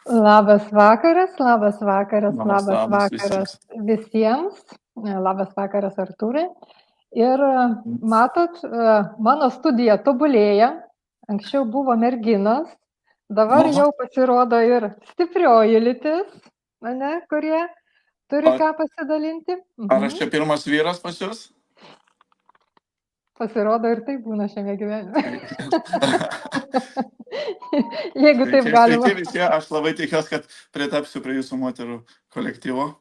Labas vakaras Labas visiems. visiems. Labas vakaras Artūrai. Ir matot, mano studija tobulėja. Anksčiau buvo merginos, dabar O, jau pasirodo ir stiprioji lytis, kurie turi ar ką pasidalinti. ar aš čia pirmas vyras pas jūs? Pasirodo ir tai būna šiame gyvenime. Tai Jeigu taip galima. sveiki visi, aš labai tikiuosi, kad pritapsiu prie jūsų moterų kolektyvo.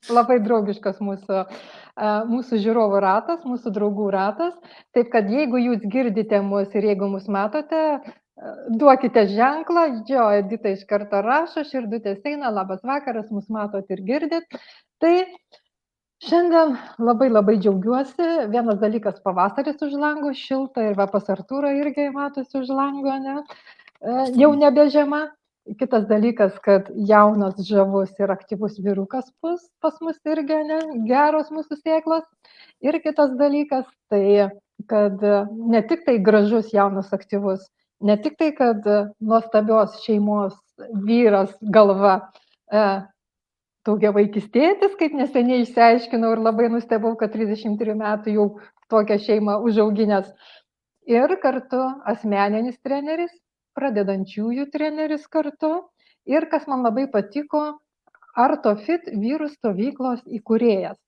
Labai draugiškas mūsų žiūrovų ratas, mūsų draugų ratas. Taip kad jeigu jūs girdite mus ir jeigu mus matote, duokite ženklą. Jo, Edita iš karto rašo, širdutės eina, labas vakaras, mus matot ir girdit. Tai šiandien labai džiaugiuosi. Vienas dalykas, pavasaris už lango, šilta ir va pas Artūrą irgi matosi už lango, ne? Jau nebe žiema. Kitas dalykas, kad jaunas, žavus ir aktyvus vyrukas pas mus irgi, ne, geros mūsų sėklos. Ir kitas dalykas, tai kad ne tik tai gražus, jaunas, aktyvus, ne tik tai, kad nuostabios šeimos vyras galva, daugiavaikis tėtis, kaip neseniai išsiaiškinau ir labai nustebau, kad 33 metų jau tokią šeimą užauginęs. Ir kartu asmeninis treneris, pradedančiųjų treneris kartu. Ir kas man labai patiko, ArtoFit vyrų stovyklos įkūrėjas.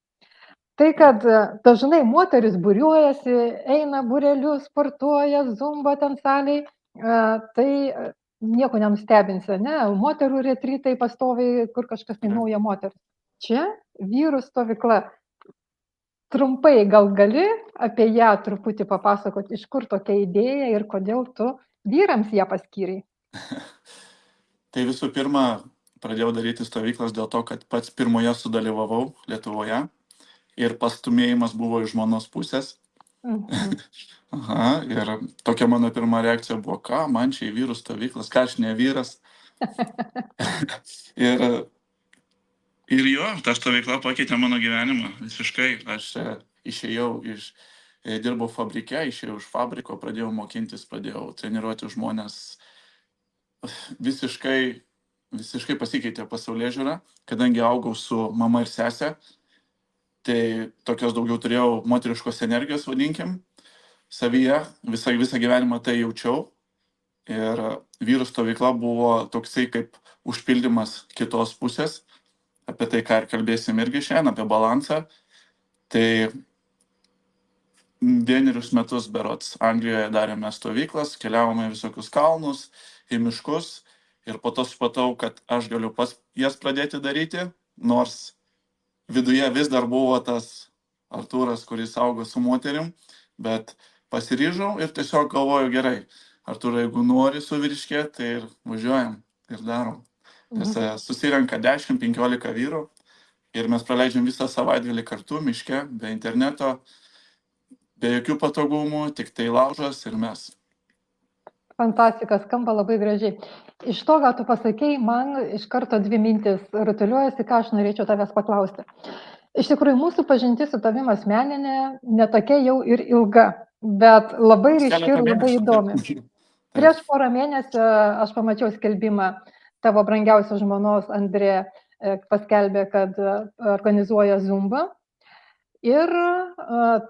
Tai, kad dažnai moteris būriuojasi, eina būrelius, sportuoja, zumba ten saliai, tai nieko nenustebinsi, ne? Moterų retrytai pastoviai, kur kažkas tai nauja moteris. Čia vyrų stovykla. Trumpai gal gali apie ją truputį papasakoti, iš kur tokia idėja ir kodėl tu vyrams ją paskyrai? Tai visų pirma, pradėjau daryti stovyklas dėl to, kad pats pirmoje sudalyvavau Lietuvoje ir pastumėjimas buvo iš žmonos pusės. Aha, ir tokia mano pirma reakcija buvo, ką man čia į vyrų stovyklas, ką aš ne vyras. ir jo, ta stovykla pakeitė mano gyvenimą visiškai. Aš išėjau dirbau fabrike, išėjau iš fabriko, pradėjau mokintis, pradėjau treniruoti žmonės. Visiškai pasikeitė pasaulyježiūra, kadangi augau su mama ir sese, tai tokios daugiau turėjau moteriškos energijos, vadinkim, savyje, visą gyvenimą tai jaučiau. Ir vyrų stovykla buvo toksai kaip užpildymas kitos pusės, apie tai, ką ir kalbėsim irgi šiandien, apie balansą. Tai 1 metus berods Anglijoje darėme stovyklas, keliavome visokius kalnus, į miškus ir po to supratau, kad aš galiu jas pradėti daryti, nors viduje vis dar buvo tas Artūras, kuris augo su moterim, bet pasiryžau ir tiesiog galvoju, gerai, Artūrai, jeigu nori suvyriškėti, tai ir važiuojam ir darom. Nes susirenka 10-15 vyrų ir mes praleidžiam visą savaitgalį kartu, miške, be interneto, be jokių patogumų, tik tai laužas ir mes. Fantastika, skamba labai gražiai. Iš to, ką tu pasakei, man iš karto 2 mintis rutuliuojasi, ką aš norėčiau tavęs paklausti. Iš tikrųjų, mūsų pažintis su tavim asmeninė netokia jau ir ilga, bet labai ryški ir labai įdomi. Prieš porą mėnesių aš pamačiau skelbimą, tavo brangiausios žmonos Andrė paskelbė, kad organizuoja zumbą. Ir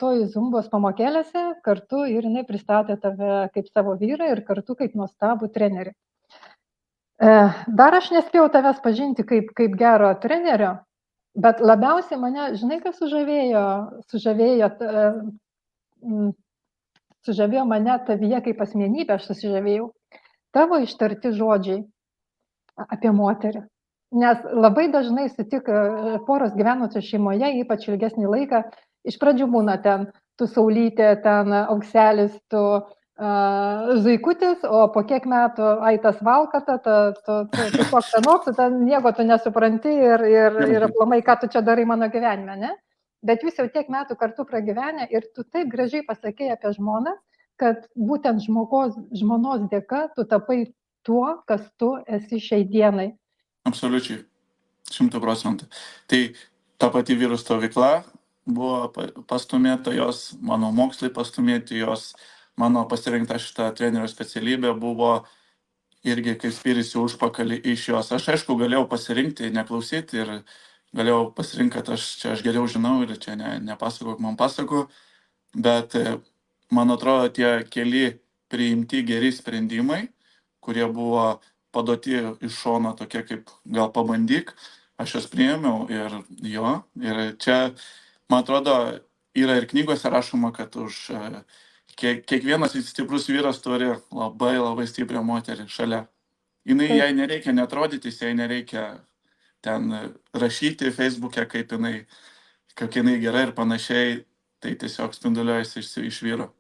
toj zumbos pamokėlėse kartu ir jinai pristatė tave kaip savo vyrą ir kartu kaip nuostabų trenerį. Dar aš nespėjau tavęs pažinti kaip gero trenerio, bet labiausiai mane, žinai, kas sužavėjo mane tavyje kaip asmenybė, aš susižavėjau. Tavo ištarti žodžiai apie moterį. Nes labai dažnai sutik poros gyvenusios šeimoje, ypač ilgesnį laiką, iš pradžių būna ten tu saulytė, ten aukselis, tu zuikutis, o po kiek metų aitas valkata, tu toks anoks, ten nieko tu nesupranti ir aplamai, ką tu čia darai mano gyvenime, ne? Bet jūs jau tiek metų kartu pragyvenę ir tu taip gražiai pasakei apie žmoną, kad būtent žmonos dėka tu tapai tuo, kas tu esi šiai dienai. Absoliučiai, 100%. Tai ta pati vyrų stovykla buvo pastumėta jos, mano mokslai pastumėti jos, mano pasirinkta šitą trenerio specialybė buvo irgi kaip spyrėsi užpakalį iš jos. Aš aišku galėjau pasirinkti, neklausyti ir galėjau pasirinkti, kad aš geriau žinau ir čia nepasakok, man pasako, bet man atrodo tie keli priimti geri sprendimai, kurie buvo paduoti iš šono tokie kaip gal pabandyk, aš juos priėmiau ir čia, man atrodo, yra ir knygose rašoma, kad už kiekvienas stiprus vyras turi labai labai stiprią moterį šalia. Jai nereikia netrodytis, jai nereikia ten rašyti Facebook'e, kokia jinai gera ir panašiai, tai tiesiog spinduliuojasi iš vyro.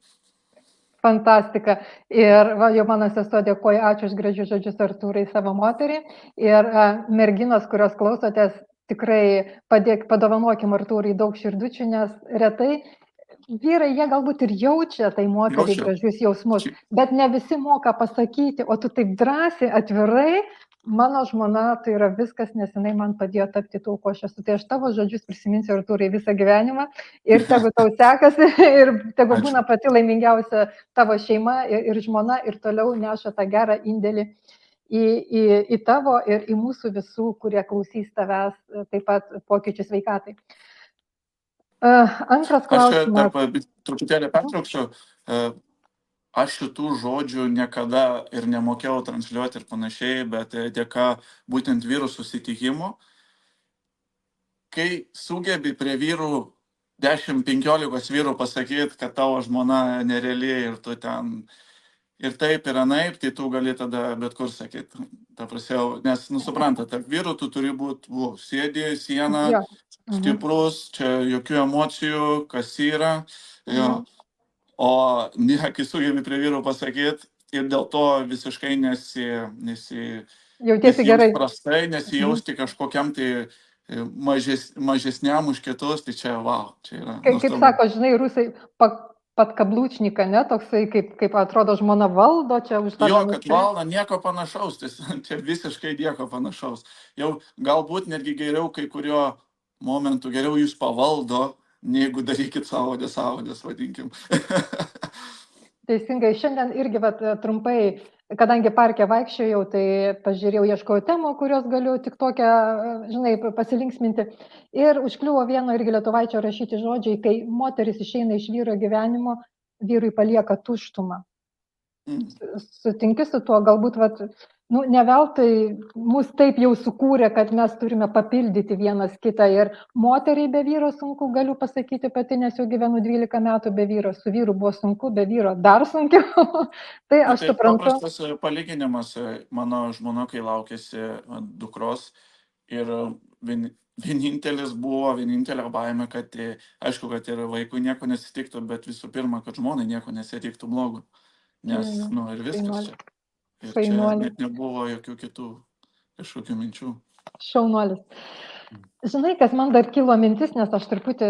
Fantastika. Ir jau mano sesuo dėkoja, ačiū už gražius žodžius Artūrai savo moterį. Ir merginos, kurios klausotės, tikrai padovanokim Artūrai daug širdučių, nes retai vyrai, jie galbūt ir jaučia tai moteriai gražius jausmus, bet ne visi moka pasakyti, o tu taip drąsiai, atvirai, mano žmona tai yra viskas, nes jinai man padėjo tapti tuo, ko aš esu. Tai aš tavo žodžius prisiminsiu Artūrai visą gyvenimą ir tegu tau sekasi ir tegu būna pati laimingiausia tavo šeima ir žmona ir toliau neša tą gerą indėlį į tavo ir į mūsų visų, kurie klausys tavęs, taip pat pokyčių sveikatai. Antras klausimas. Aš truputėlį pertrauksiu. Aš šitų žodžių niekada ir nemokėjau transliuoti ir panašiai, bet dėka būtent vyrų susitikimų, kai sugebi prie vyrų 10-15 vyrų pasakyti, kad tavo žmona nereali ir tu ten ir taip ir anaip, tai tu gali tada bet kur sakyti. Nes, suprantat, tarp vyrų tu turi būti, sėdi sieną, stiprus, čia jokių emocijų, kas yra. O kai sugebi prie vyrų pasakyti ir dėl to visiškai jautiesi gerai. Prastai, nesijausti kažkokiam tai mažesniam už kitus, tai čia čia yra. Kaip sako, žinai, rusai, patkablučnika, ne, toksai, kaip atrodo žmona valdo čia už tą. Kad valdo, nieko panašaus, čia visiškai nieko panašaus. Jau galbūt netgi geriau kai kurio momentu, geriau jūs pavaldo, negu darykit sąvodės, vadinkim. Teisingai, šiandien irgi trumpai, kadangi parke vaikščiojau, tai pažiūrėjau, ieškojau temų, kurios galiu tik tokią, žinai, pasilinksminti. Ir užkliuvo vieno irgi lietuvaičio rašyti žodžiai, kai moteris išeina iš vyro gyvenimo, vyrui palieka tuštumą. Sutinki su tuo, galbūt, ne veltui mus taip jau sukūrė, kad mes turime papildyti vienas kitą ir moteriai be vyro sunku, galiu pasakyti pati, nes jau gyvenu 12 metų be vyro, su vyru buvo sunku, be vyro dar sunkiau. Tai aš suprantu. Paprastas palyginimas, mano žmona, kai laukėsi dukros ir vienintelė baimė, kad aišku, kad ir vaikui nieko nesitiktų, bet visų pirma, kad žmonai nieko nesitiktų blogo, nes, ir viskas čia. Ir čia net nebuvo jokių kitų kažkokių minčių. Šaunuolis. Žinai, kas man dar kilo mintis, nes aš truputį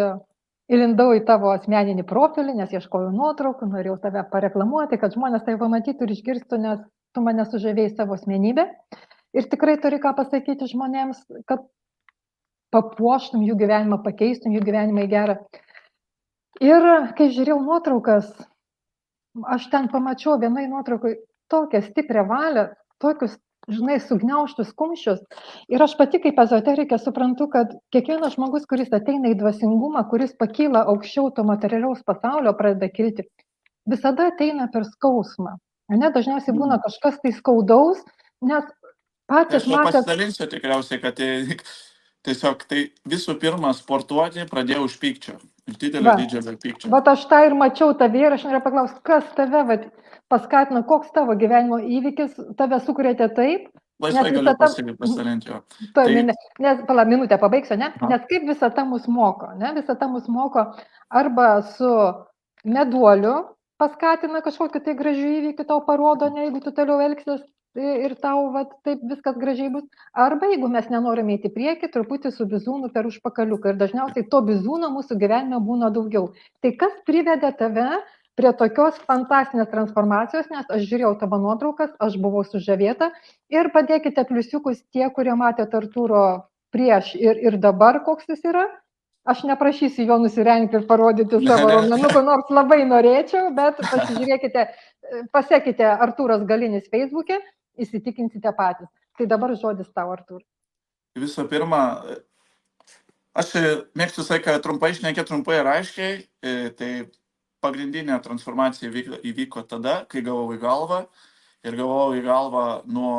įlindau į tavo asmeninį profilį, nes ieškojau nuotraukų, norėjau tave pareklamuoti, kad žmonės tai pamatytų ir išgirstų, nes tu mane sužavėjai savo asmenybę. Ir tikrai turi ką pasakyti žmonėms, kad papuoštum jų gyvenimą, pakeistum jų gyvenimą į gerą. Ir kai žiūrėjau nuotraukas, aš ten pamačiau vienai nuotraukai tokią stiprią valią, tokius, žinai, sugniaužtus kumščius. Ir aš pati kaip ezoterikė suprantu, kad kiekvienas žmogus, kuris ateina į dvasingumą, kuris pakyla aukščiau to materialiaus pasaulio, pradeda kilti, visada ateina per skausmą. Dažniausiai būna kažkas tai skaudaus, nes patys matėt... Aš pasidalinsiu tikriausiai, kad tiesiog tai visų pirma sportuoti pradėjau už pykčio. Ir didžiulio pykčio. Aš tą ir mačiau tave ir aš noriu paklausti, kas tave paskatino, koks tavo gyvenimo įvykis tave sukrėtė taip? Laisvai galiu pasidalinti jo. Nes, minutę pabaigsiu, ne? Nes kaip visata mus moko, ne? Visata mus moko arba su meduoliu paskatina kažkokį tai gražių įvykių, tau parodo, ne, jeigu tu toliau elgsies ir tau taip viskas gražiai bus. Arba jeigu mes nenorime eiti prieki, truputį su bizūnu per užpakaliuką. Ir dažniausiai to bizūno mūsų gyvenime būna daugiau. Tai kas privedė tave prie tokios fantastinės transformacijos, nes aš žiūrėjau tavo nuotraukas, aš buvau sužavėta. Ir padėkite pliusiukus tie, kurie matėte Artūro prieš ir dabar, koks jis yra. Aš neprašysiu jo nusirengti ir parodyti savo raumenukų, nors labai norėčiau, bet pasižiūrėkite, pasekite Artūras Galinis Facebook'e įsitikinsite patys. Tai dabar žodis tau, Artūr. Visų pirma, aš mėgstu visą laiką trumpai šnekėti, trumpai ir aiškiai. Tai pagrindinė transformacija įvyko tada, kai gavau į galvą. Ir gavau į galvą nuo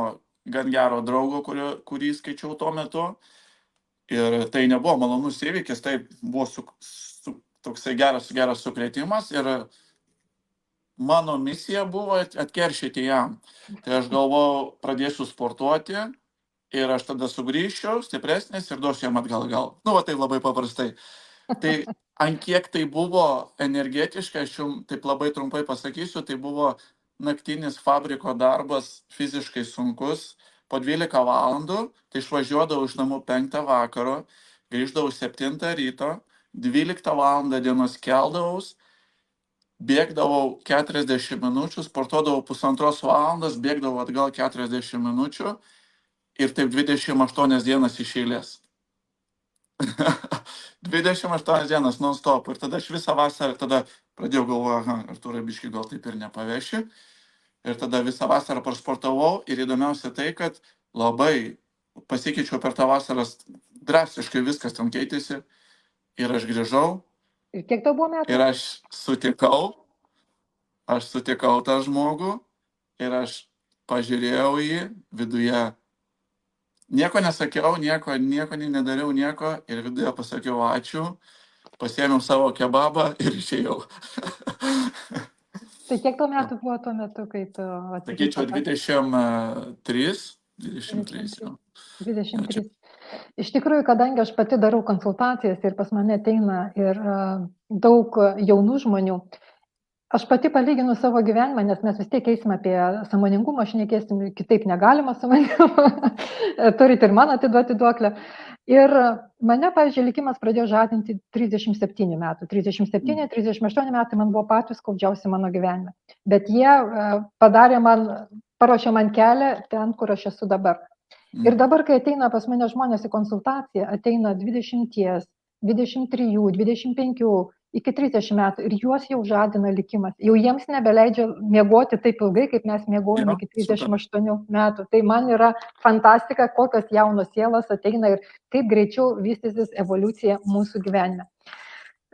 gan gero draugo, kurį skaičiau tuo metu. Ir tai nebuvo malonus įvykis, tai buvo toksai geras sukrėtimas. Ir mano misija buvo atkeršyti jam. Tai aš galvojau, pradėsiu sportuoti ir aš tada sugrįšiu stipresnis ir duosiu jam atgal. Nu, va tai labai paprastai. Tai ant kiek tai buvo energetiškai, aš jums taip labai trumpai pasakysiu, tai buvo naktinis fabriko darbas, fiziškai sunkus, po 12 valandų, tai išvažiuodavau iš namų 5 vakaro, grįždavau 7 ryto, 12 valandą dienos keldavaus, bėgdavau 40 minučių, sportuodavau 1,5 valandos, bėgdavau atgal 40 minučių ir taip 28 dienas iš eilės. 28 dienas non-stop. Ir tada aš visą vasarą pradėjau galvoju, Artūrai, biškį gal taip ir nepaveši. Ir tada visą vasarą prasportavau ir įdomiausia tai, kad labai pasikeičiau per tą vasarą, drastiškai viskas ten keitėsi. Ir aš grįžau. Ir kiek tau buvo metų? Ir aš sutikau tą žmogų ir aš pažiūrėjau jį viduje. Nieko nesakiau, nieko nedariau, ir viduje pasakiau ačiū, pasiėmiau savo kebabą ir išėjau. Tai kiek tau metų buvo tuo metu, kai tu atvykai? Sakyčiau, 23. 23. Iš tikrųjų, kadangi aš pati darau konsultacijas ir pas mane ateina ir daug jaunų žmonių, aš pati palyginu savo gyvenimą, nes mes vis tiek eisime apie sąmoningumą, šnekėsim, kitaip negalima sąmoningumą, turit ir man atiduoti duoklę. Ir mane, pavyzdžiui, likimas pradėjo žadinti 37 metų. 37-38 metai man buvo patys skaudžiausi mano gyvenime. Bet jie paruošė man kelią ten, kur aš esu dabar. Ir dabar, kai ateina pas mane žmonės į konsultaciją, ateina 20, 23, 25, iki 30 metų ir juos jau žadina likimas. Jau jiems nebeleidžia miegoti taip ilgai, kaip mes miegojame iki 38 metų. Tai man yra fantastika, kokios jaunos sielos ateina ir kaip greičiau vystysis evoliucija mūsų gyvenime.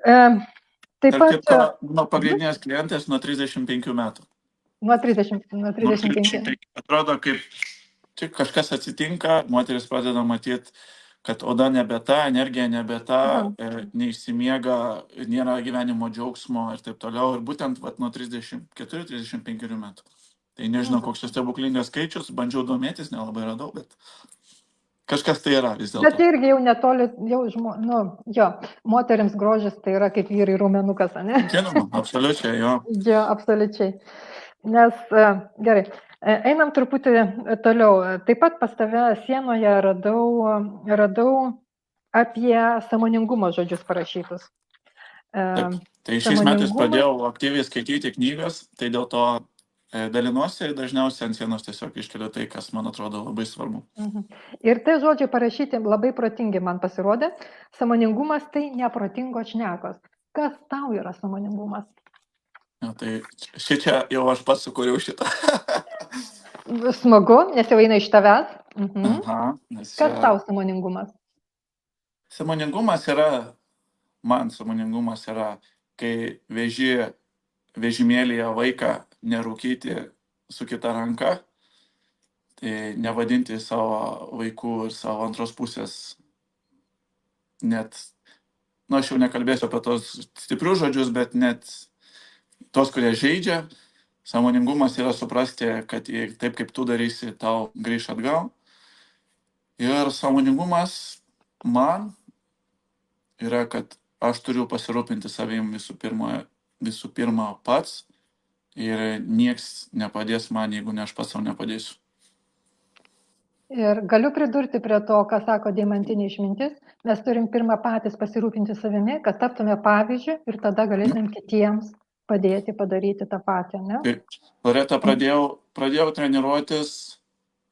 Taip pat... Nuo pagrindinės klientės nuo 35 metų. Nuo 35. Atrodo, kaip tik kažkas atsitinka, moteris pradeda matyti, kad oda nebe ta, energija nebe ta, neišsimiega, nėra gyvenimo džiaugsmo ir taip toliau. Ir būtent nuo 34-35 metų. Tai nežinau, koks šis stebuklingas skaičius, bandžiau domėtis, nelabai radau, bet kažkas tai yra vis dėlto. Bet irgi jau netoli, moterims grožis tai yra kaip vyrai raumenukas, ne? Žinoma, absoliučiai, jo. Jo, absoliučiai. Nes, gerai. Einam truputį toliau. Taip pat pas tave sienoje radau apie sąmoningumo žodžius parašytus. Taip. Tai šiais metais pradėjau aktyviai skaityti knygas, tai dėl to dalinuosi ir dažniausiai ant sienos tiesiog iškeliu tai, kas man atrodo labai svarbu. Ir tai žodžiai parašyti labai protingi man pasirodė. Sąmoningumas tai neprotingos šnekos. Kas tau yra sąmoningumas? Ja, tai šičia jau aš pats sukūriau šitą. Smagu, nes jau eina iš tavęs. Aha, Kas tau sąmoningumas? Sąmoningumas yra, kai veži vežimėlyje vaiką nerūkyti su kita ranka, tai nevadinti savo vaikų ir savo antros pusės net, aš jau nekalbėsiu apie tos stiprius žodžius, bet net tos, kurie žaidžia. Sąmoningumas yra suprasti, kad taip kaip tu darysi, tau grįš atgal. Ir sąmoningumas man yra, kad aš turiu pasirūpinti savim visų pirma pats ir nieks nepadės man, jeigu ne aš pats savo nepadėsiu. Ir galiu pridurti prie to, ką sako deimantinė išmintis, mes turim pirmą patys pasirūpinti savimi, kad taptume pavyzdžiu ir tada galėtumėm kitiems padėti padaryti tą patį, ne? Taip. Loreta, pradėjau treniruotis,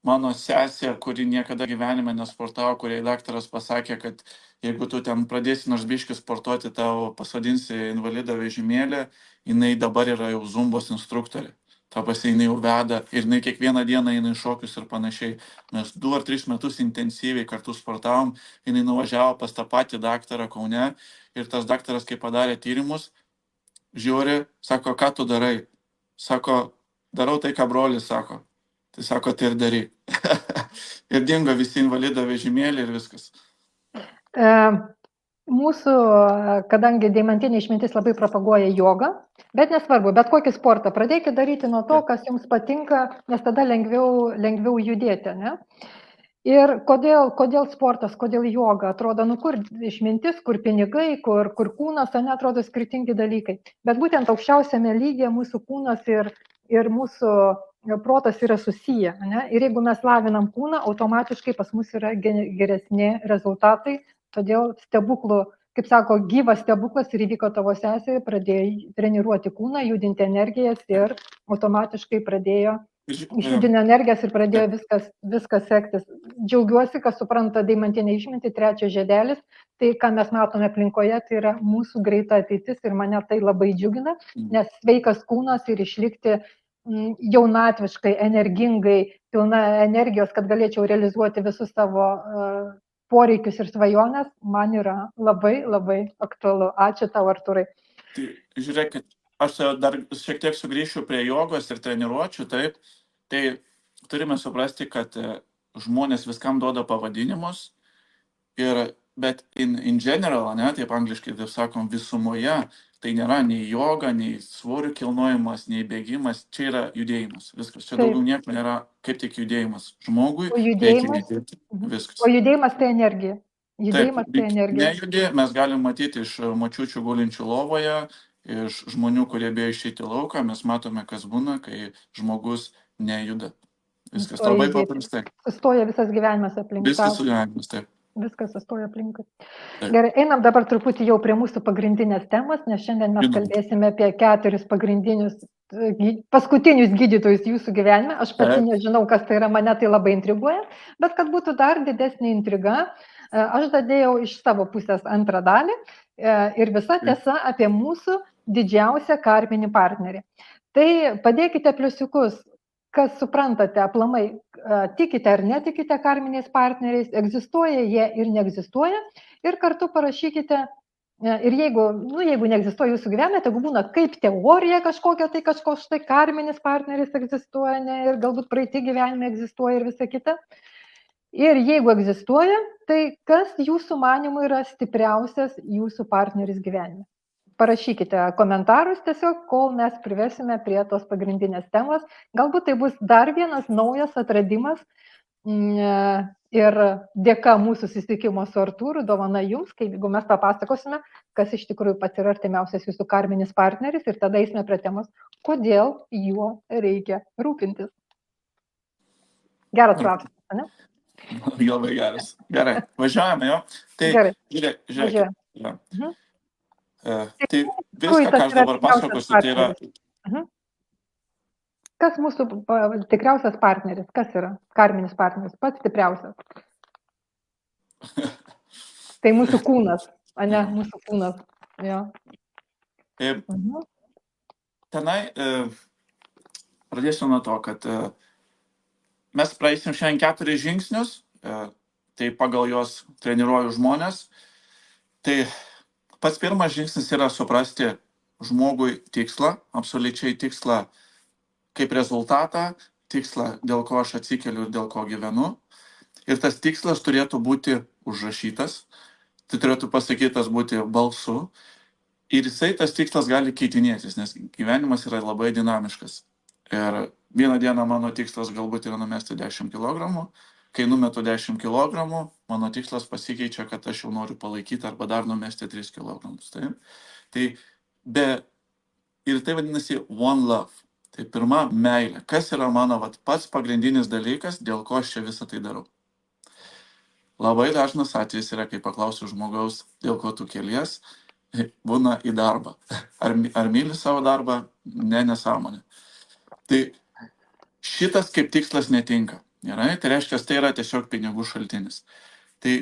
mano sesė, kuri niekada gyvenime nesportavo, kuriai daktaras pasakė, kad jeigu tu ten pradėsi nors biškį sportuoti, tau pasodinsi invalidą vežimėlį, jinai dabar yra jau zumbos instruktorė. ta prasme, jinai jau veda ir jinai kiekvieną dieną eina į šokius ir panašiai. Mes 2 ar 3 metus intensyviai kartu sportavom, jinai nuvažiavo pas tą patį daktarą Kaune ir tas daktaras, kai padarė tyrimus, žiūri, sako, ką tu darai? Sako, darau tai, ką brolis sako. Tai sako, tai ir daryk. Ir dingo visi invalido vežimėlį ir viskas. E, Mūsų, kadangi deimantinė išmintis labai propaguoja jogą, bet nesvarbu, bet kokį sportą, pradėkite daryti nuo to, kas jums patinka, nes tada lengviau judėti. Ne? Ir kodėl sportas, kodėl joga, atrodo, kur išmintis, kur pinigai, kur kūnas, ane, atrodo skirtingi dalykai. Bet būtent aukščiausiame lygyje mūsų kūnas ir mūsų protas yra susiję. Ne? Ir jeigu mes lavinam kūną, automatiškai pas mus yra geresni rezultatai. Todėl stebuklų, kaip sako, gyvas stebuklas ir įvyko tavo sesė, pradėjo treniruoti kūną, judinti energijas ir automatiškai pradėjo išjudino energijas ir pradėjo viskas sektis. Džiaugiuosi, kad supranta deimantinę išmintį, 3 žiedelis, tai ką mes matome aplinkoje, tai yra mūsų greita ateitis ir mane tai labai džiugina, nes sveikas kūnas ir išlikti jaunatviškai, energingai, pilna energijos, kad galėčiau realizuoti visus savo poreikius ir svajonės, man yra labai, labai aktualu. Ačiū tau, Artūrai. Tai žiūrėkit, aš dar šiek tiek sugrįšiu prie jogos ir treniruočių, taip. Tai turime suprasti, kad žmonės viskam duoda pavadinimus, bet in general, ne, taip angliškai, taip sakom, visumoje, tai nėra nei joga, nei svorių kilnojimas, nei bėgimas, čia yra judėjimas. Viskas, čia daugiau nieko nėra, kaip tik judėjimas. Žmogui reikia judėti. Viskas. O judėjimas tai energija. Judėjimas tai energija. Nejudė, mes galim matyti iš močiučių gulinčių lovoje, iš žmonių, kurie bijo išeiti lauką, mes matome, kas būna, kai žmogus nejuda. Viskas labai paprastai. Sustoja visas gyvenimas aplink. Viskas gyvenimas, taip. Viskas sustoja aplink. Gerai, einam dabar truputį jau prie mūsų pagrindinės temos, nes šiandien mes kalbėsime apie 4 paskutinius gydytojus jūsų gyvenime. Aš pati nežinau, kas tai yra, mane tai labai intriguoja, bet kad būtų dar didesnė intriga, aš dadėjau iš savo pusės antrą dalį ir visa tiesa apie mūsų didžiausią karminį partnerį. Tai padėkite pliusiukus, kas suprantate aplamai, tikite ar netikite karminiais partneriais, egzistuoja jie ir neegzistuoja. Ir kartu parašykite, ir jeigu neegzistuoja jūsų gyvenime, tai būna kaip teorija kažkokia, tai kažkoks štai karminis partneris egzistuoja, ne, ir galbūt praeiti gyvenime egzistuoja ir visa kita. Ir jeigu egzistuoja, tai kas jūsų manimų yra stipriausias jūsų partneris gyvenime? Parašykite komentarus tiesiog, kol mes privesime prie tos pagrindinės temos. Galbūt tai bus dar vienas naujas atradimas ir dėka mūsų susitikimo su Artūru, dovana jums, jeigu mes papasakosime, kas iš tikrųjų pats yra artimiausias jūsų karminis partneris ir tada eisime prie temos, kodėl juo reikia rūpintis. Geras klausimas, ne? Labai geras. Gerai, važiuojame, jo? Tai gerai. Žiūrėk. Tai viską, ką aš dabar pasakosiu, tai yra... Kas mūsų tikriausias partneris? Kas yra karminis partneris? Pats stipriausias. Tai mūsų kūnas, ne, mūsų kūnas. Jo. Tenai pradėsiu nuo to, kad mes praeisim šiandien 4 žingsnius, tai pagal juos treniruoju žmonės. Tai pats pirmas žingsnis yra suprasti žmogui tikslą, absoliučiai tikslą kaip rezultatą, tikslą, dėl ko aš atsikeliu ir dėl ko gyvenu. Ir tas tikslas turėtų būti užrašytas, tai turėtų pasakytas būti balsu. Ir tas tikslas gali keitinėtis, nes gyvenimas yra labai dinamiškas. Ir vieną dieną mano tikslas galbūt yra numesti 10 kg. Kai numetu 10 kg, mano tikslas pasikeičia, kad aš jau noriu palaikyti arba dar numesti 3 kg. Ir tai vadinasi one love. Tai pirma, meilė. Kas yra mano pats pagrindinis dalykas, dėl ko aš čia visą tai darau? Labai dažnas atvejis yra, kai paklausiu žmogaus, dėl ko tu kelies, būna į darbą. Ar myli savo darbą? Ne, nesąmonė. Tai šitas kaip tikslas netinka. Gerai, tai reiškia, tai yra tiesiog pinigų šaltinis. Tai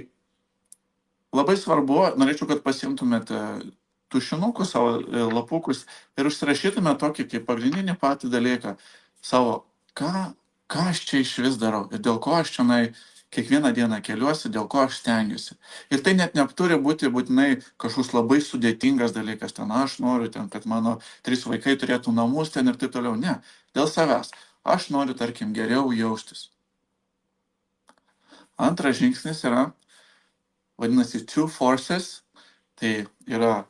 labai svarbu, norėčiau, kad pasiimtumėte tušinukus, savo lapukus ir užsirašytume tokį kaip pagrindinį patį dalyką savo, ką aš čia iš vis darau ir dėl ko aš čia kiekvieną dieną keliuosi, dėl ko aš stengiuosi. Ir tai net neturi būti būtinai kažkoks labai sudėtingas dalykas, ten aš noriu, kad mano 3 vaikai turėtų namus ten ir taip toliau. Ne, dėl savęs. Aš noriu, tarkim, geriau jaustis. Antras žingsnis yra, vadinasi, two forces. Tai yra,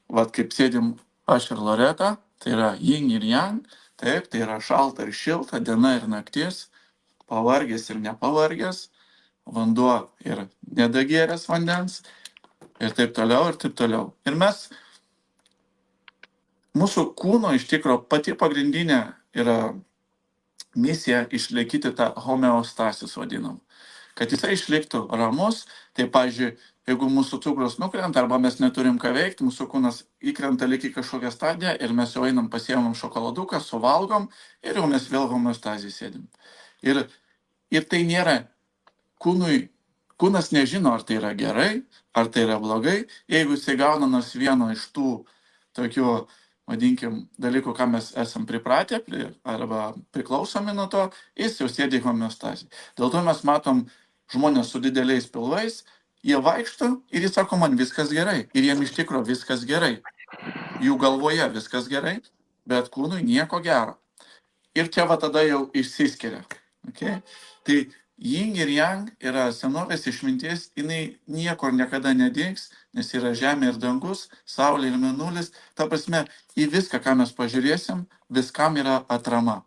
kaip sėdim aš ir Loreta, tai yra yin ir yang, taip, tai yra šalta ir šilta, diena ir naktis, pavargęs ir nepavargęs, vanduo ir nedagėręs vandens ir taip toliau, ir taip toliau. Ir mūsų kūno iš tikrųjų pati pagrindinė yra misija išlaikyti tą homeostasis vadinam. Kad jisai išliktų ramus, tai, pavyzdžiui, jeigu mūsų cukrus nukrenta arba mes neturim ką veikti, mūsų kūnas įkrenta lyg į kažkokią stadiją ir mes jau einam pasiemam šokoladuką, suvalgom ir jau mes vėl homeostazį sėdim. Ir tai nėra kūnas nežino, ar tai yra gerai, ar tai yra blogai. Jeigu jisai gauna nors vieno iš tų tokių, vadinkim, dalykų, ką mes esam pripratę arba priklausomi nuo to, jis jau sėdi homeostazį. Dėl to mes matom žmonės su dideliais pilvais, jie vaikšto ir jis sako, man viskas gerai. Ir jiem iš tikrųjų viskas gerai. Jų galvoje viskas gerai, bet kūnui nieko gero. Ir čia tada jau išsiskiria. Okay? Tai yin ir yang yra senovės išmintis, jinai niekur niekada nedings, nes yra žemė ir dangus, saulė ir mėnulis. Ta prasme, į viską, ką mes pažiūrėsim, viskam yra atrama.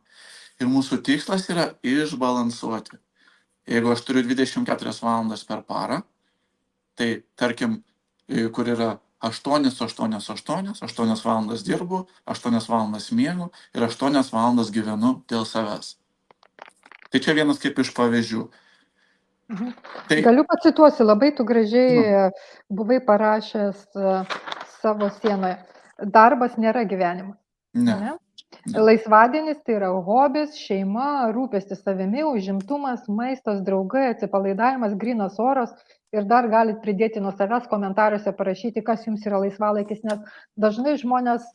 Ir mūsų tikslas yra išbalansuoti. Jeigu aš turiu 24 valandas per parą, tai tarkim, kur yra 8 valandas dirbu, 8 valandas miegu ir 8 valandas gyvenu dėl savęs. Tai čia vienas kaip iš pavyzdžių. Tai... Galiu pacituosiu, labai tu gražiai buvai parašęs savo sienoje. Darbas nėra gyvenimas. Ne. Laisvadienis tai yra hobis, šeima, rūpestis savimi, užimtumas, maistas, draugai, atsipalaidavimas, grynas oras. Ir dar galit pridėti nuo savęs komentaruose parašyti, kas jums yra laisvalaikis, nes dažnai žmonės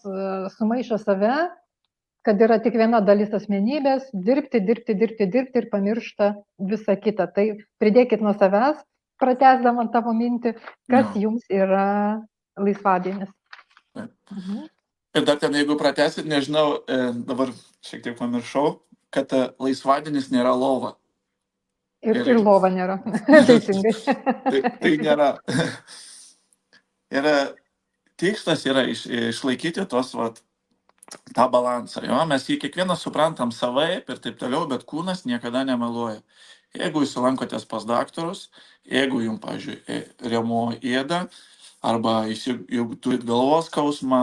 sumaišo save, kad yra tik viena dalis asmenybės, dirbti ir pamiršta visą kitą. Tai pridėkit nuo savęs, pratęsdama tavo mintį, kas jums yra laisvadienis. Ir dar ten, jeigu pratęsit, nežinau, dabar šiek tiek pamiršau, kad laisvadienis nėra lova. Ir lova nėra. Teisingai. Tai nėra. Ir tikslas yra išlaikyti tą balansą. Jo? Mes jį kiekvienas suprantam savaip ir taip toliau, bet kūnas niekada nemeluoja. Jeigu jūs lankotės pas daktarus, jeigu jums, pavyzdžiui, rėmuo ėda, arba jeigu turit galvos skausmą,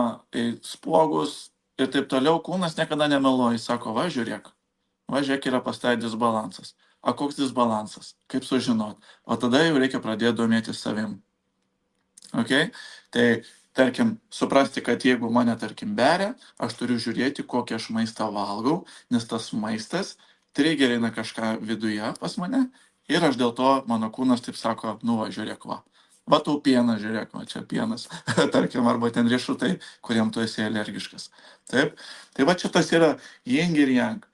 spuogus ir taip toliau, kūnas niekada nemeluoja. Jis sako, žiūrėk, yra pas tai disbalansas. A koks disbalansas? Kaip sužinot? O tada jau reikia pradėti domėtis savim. Okay? Tai, tarkim, suprasti, kad jeigu mane, tarkim, beria, aš turiu žiūrėti, kokį aš maistą valgau, nes tas maistas trigerina kažką viduje pas mane ir aš dėl to, mano kūnas taip sako, žiūrėk, va tau pienas, žiūrėk, va čia pienas, tarkim, arba ten riešutai, kuriem tu esi alergiškas. Taip? Tai va čia tas yra yin ir yang.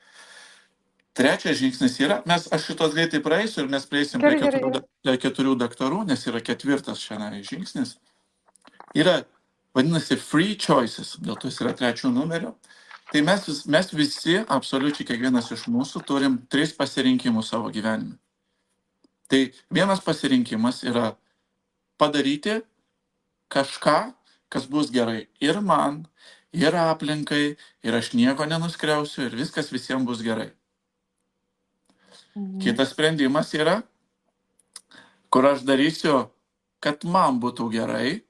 Trečias žingsnis yra, aš šitos greitai praeisiu ir mes prieisim prie 4 daktarų, nes yra 4 šiandien žingsnis. Yra, vadinasi, free choices, dėl to jis yra 3 numeriu. Tai mes visi, absoliučiai kiekvienas iš mūsų, turim 3 pasirinkimus savo gyvenime. Tai vienas pasirinkimas yra padaryti kažką, kas bus gerai ir man, ir aplinkai, ir aš nieko nenuskriausiu, ir viskas visiems bus gerai. Kitas sprendimas yra, kur aš darysiu, kad man būtų gerai,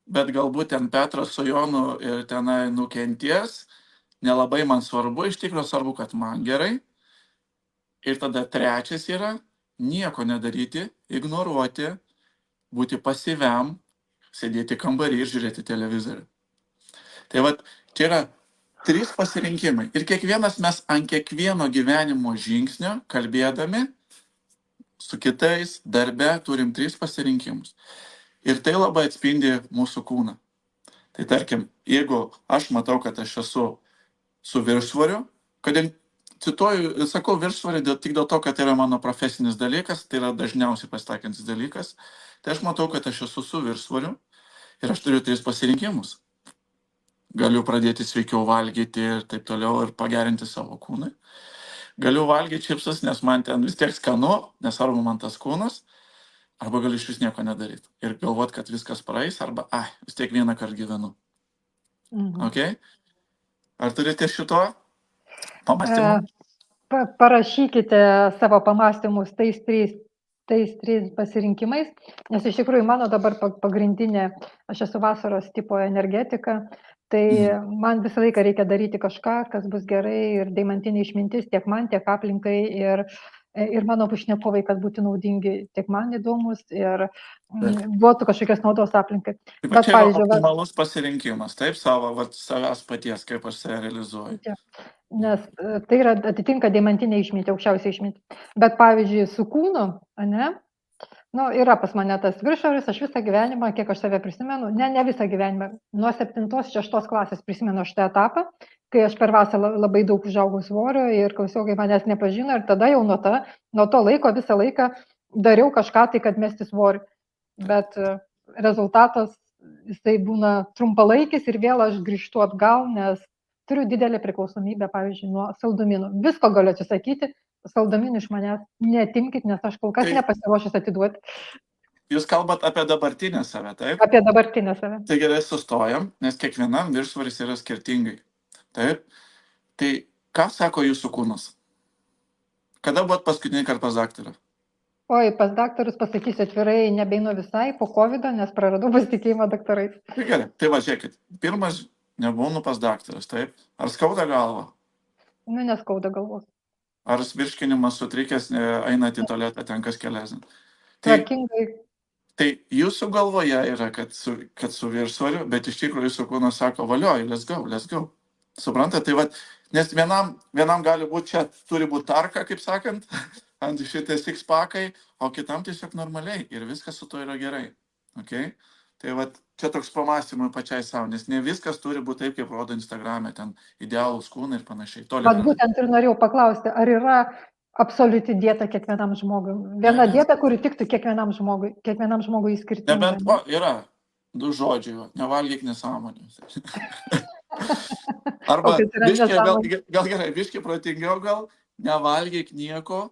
bet galbūt ten Petras su Jonu ir tenai nukenties, nelabai man svarbu, iš tikrųjų svarbu, kad man gerai. Ir tada trečias yra nieko nedaryti, ignoruoti, būti pasyviam, sėdėti kambarį ir žiūrėti televizorių. Tai čia yra 3 pasirinkimai. Ir kiekvienas mes ant kiekvieno gyvenimo žingsnio, kalbėdami su kitais, darbe, turim 3 pasirinkimus. Ir tai labai atspindi mūsų kūną. Tai tarkim, jeigu aš matau, kad aš esu su viršsvoriu, cituoju, sakau viršsvorį tik dėl to, kad tai yra mano profesinis dalykas, tai yra dažniausiai pasitaikantis dalykas, tai aš matau, kad aš esu su viršsvoriu ir aš turiu 3 pasirinkimus. Galiu pradėti sveikiau valgyti ir taip toliau ir pagerinti savo kūnui. Galiu valgyti čipsus, nes man ten vis tiek skanu, nesvarbu man tas kūnas, arba galiu iš vis nieko nedaryti ir galvot, kad viskas praeis, arba, vis tiek vieną kartą gyvenu. Okay? Ar turite šito pamąstymų? Parašykite savo pamąstymus tais trys pasirinkimais, nes iš tikrųjų mano dabar pagrindinė, aš esu vasaros tipo energetika, tai man visą laiką reikia daryti kažką, kas bus gerai ir deimantinė išmintis tiek man, tiek aplinkai ir mano pašnekovai, kad būtų naudingi tiek man įdomus ir duotų kažkokios naudos aplinkai. Bet čia yra optimalus pasirinkimas, taip, savęs paties, kaip aš save realizuoju. Nes tai yra atitinka deimantinė išmintį, aukščiausia išmintį. Bet pavyzdžiui, su kūnu, yra pas mane tas viršsvoris, aš visą gyvenimą, kiek aš save prisimenu, ne visą gyvenimą, nuo 7-6 klasės prisimenu šitą etapą, kai aš per vasarą labai daug užaugau svorio ir klausiokai manęs nepažino ir tada jau nuo to laiko visą laiką dariau kažką tai, kad mesti svorį. Bet rezultatas, jisai būna trumpalaikis ir vėl aš grįžtu atgal, nes turiu didelę priklausomybę, pavyzdžiui, nuo saldumynų. Visko galiu atsisakyti, saldumynų iš manęs neatimkit, nes aš kol kas nepasiruošęs atiduoti. Jūs kalbat apie dabartinę save, taip? Apie dabartinę save. Tai gerai sustojam, nes kiekvienam viršsvoris yra skirtingai. Taip? Tai ką sako jūsų kūnas? Kada buvot paskutinį kartą pas daktarą? Oi, pas daktarus pasakysiu atvirai, nebeinu visai po COVID, nes praradau pasitikėjimą daktarais. Tai gerai, tai važiuokit. Pirmas nebūnu pas daktarus, taip? Ar skauda galva? Neskauda galvos. Ar virškinimas sutrikęs, einat į tualetą, ten kas kelias? Tvarkingai. Tai jūsų galvoje yra, kad su viršsvoriu, bet iš tikrųjų jūsų kūnas sako, valioju, let's go. Suprantate, tai nes vienam gali būti, čia turi būti tarka, kaip sakant, ant šitie six-packai, o kitam tiesiog normaliai ir viskas su to yra gerai. Okay? Tai čia toks pamąstymui pačiai savo, nes ne viskas turi būti taip, kaip rodo Instagram'e, ten idealūs kūnai ir panašiai. Bet būtent ir norėjau paklausti, ar yra absoliuti dieta kiekvienam žmogui? Viena dieta, kuri tiktų kiekvienam žmogui skirtingai. Nebent, yra 2 žodžiai, nevalgyk nesąmonių. Arba, gal gerai, biškį protingiau, gal nevalgyk nieko,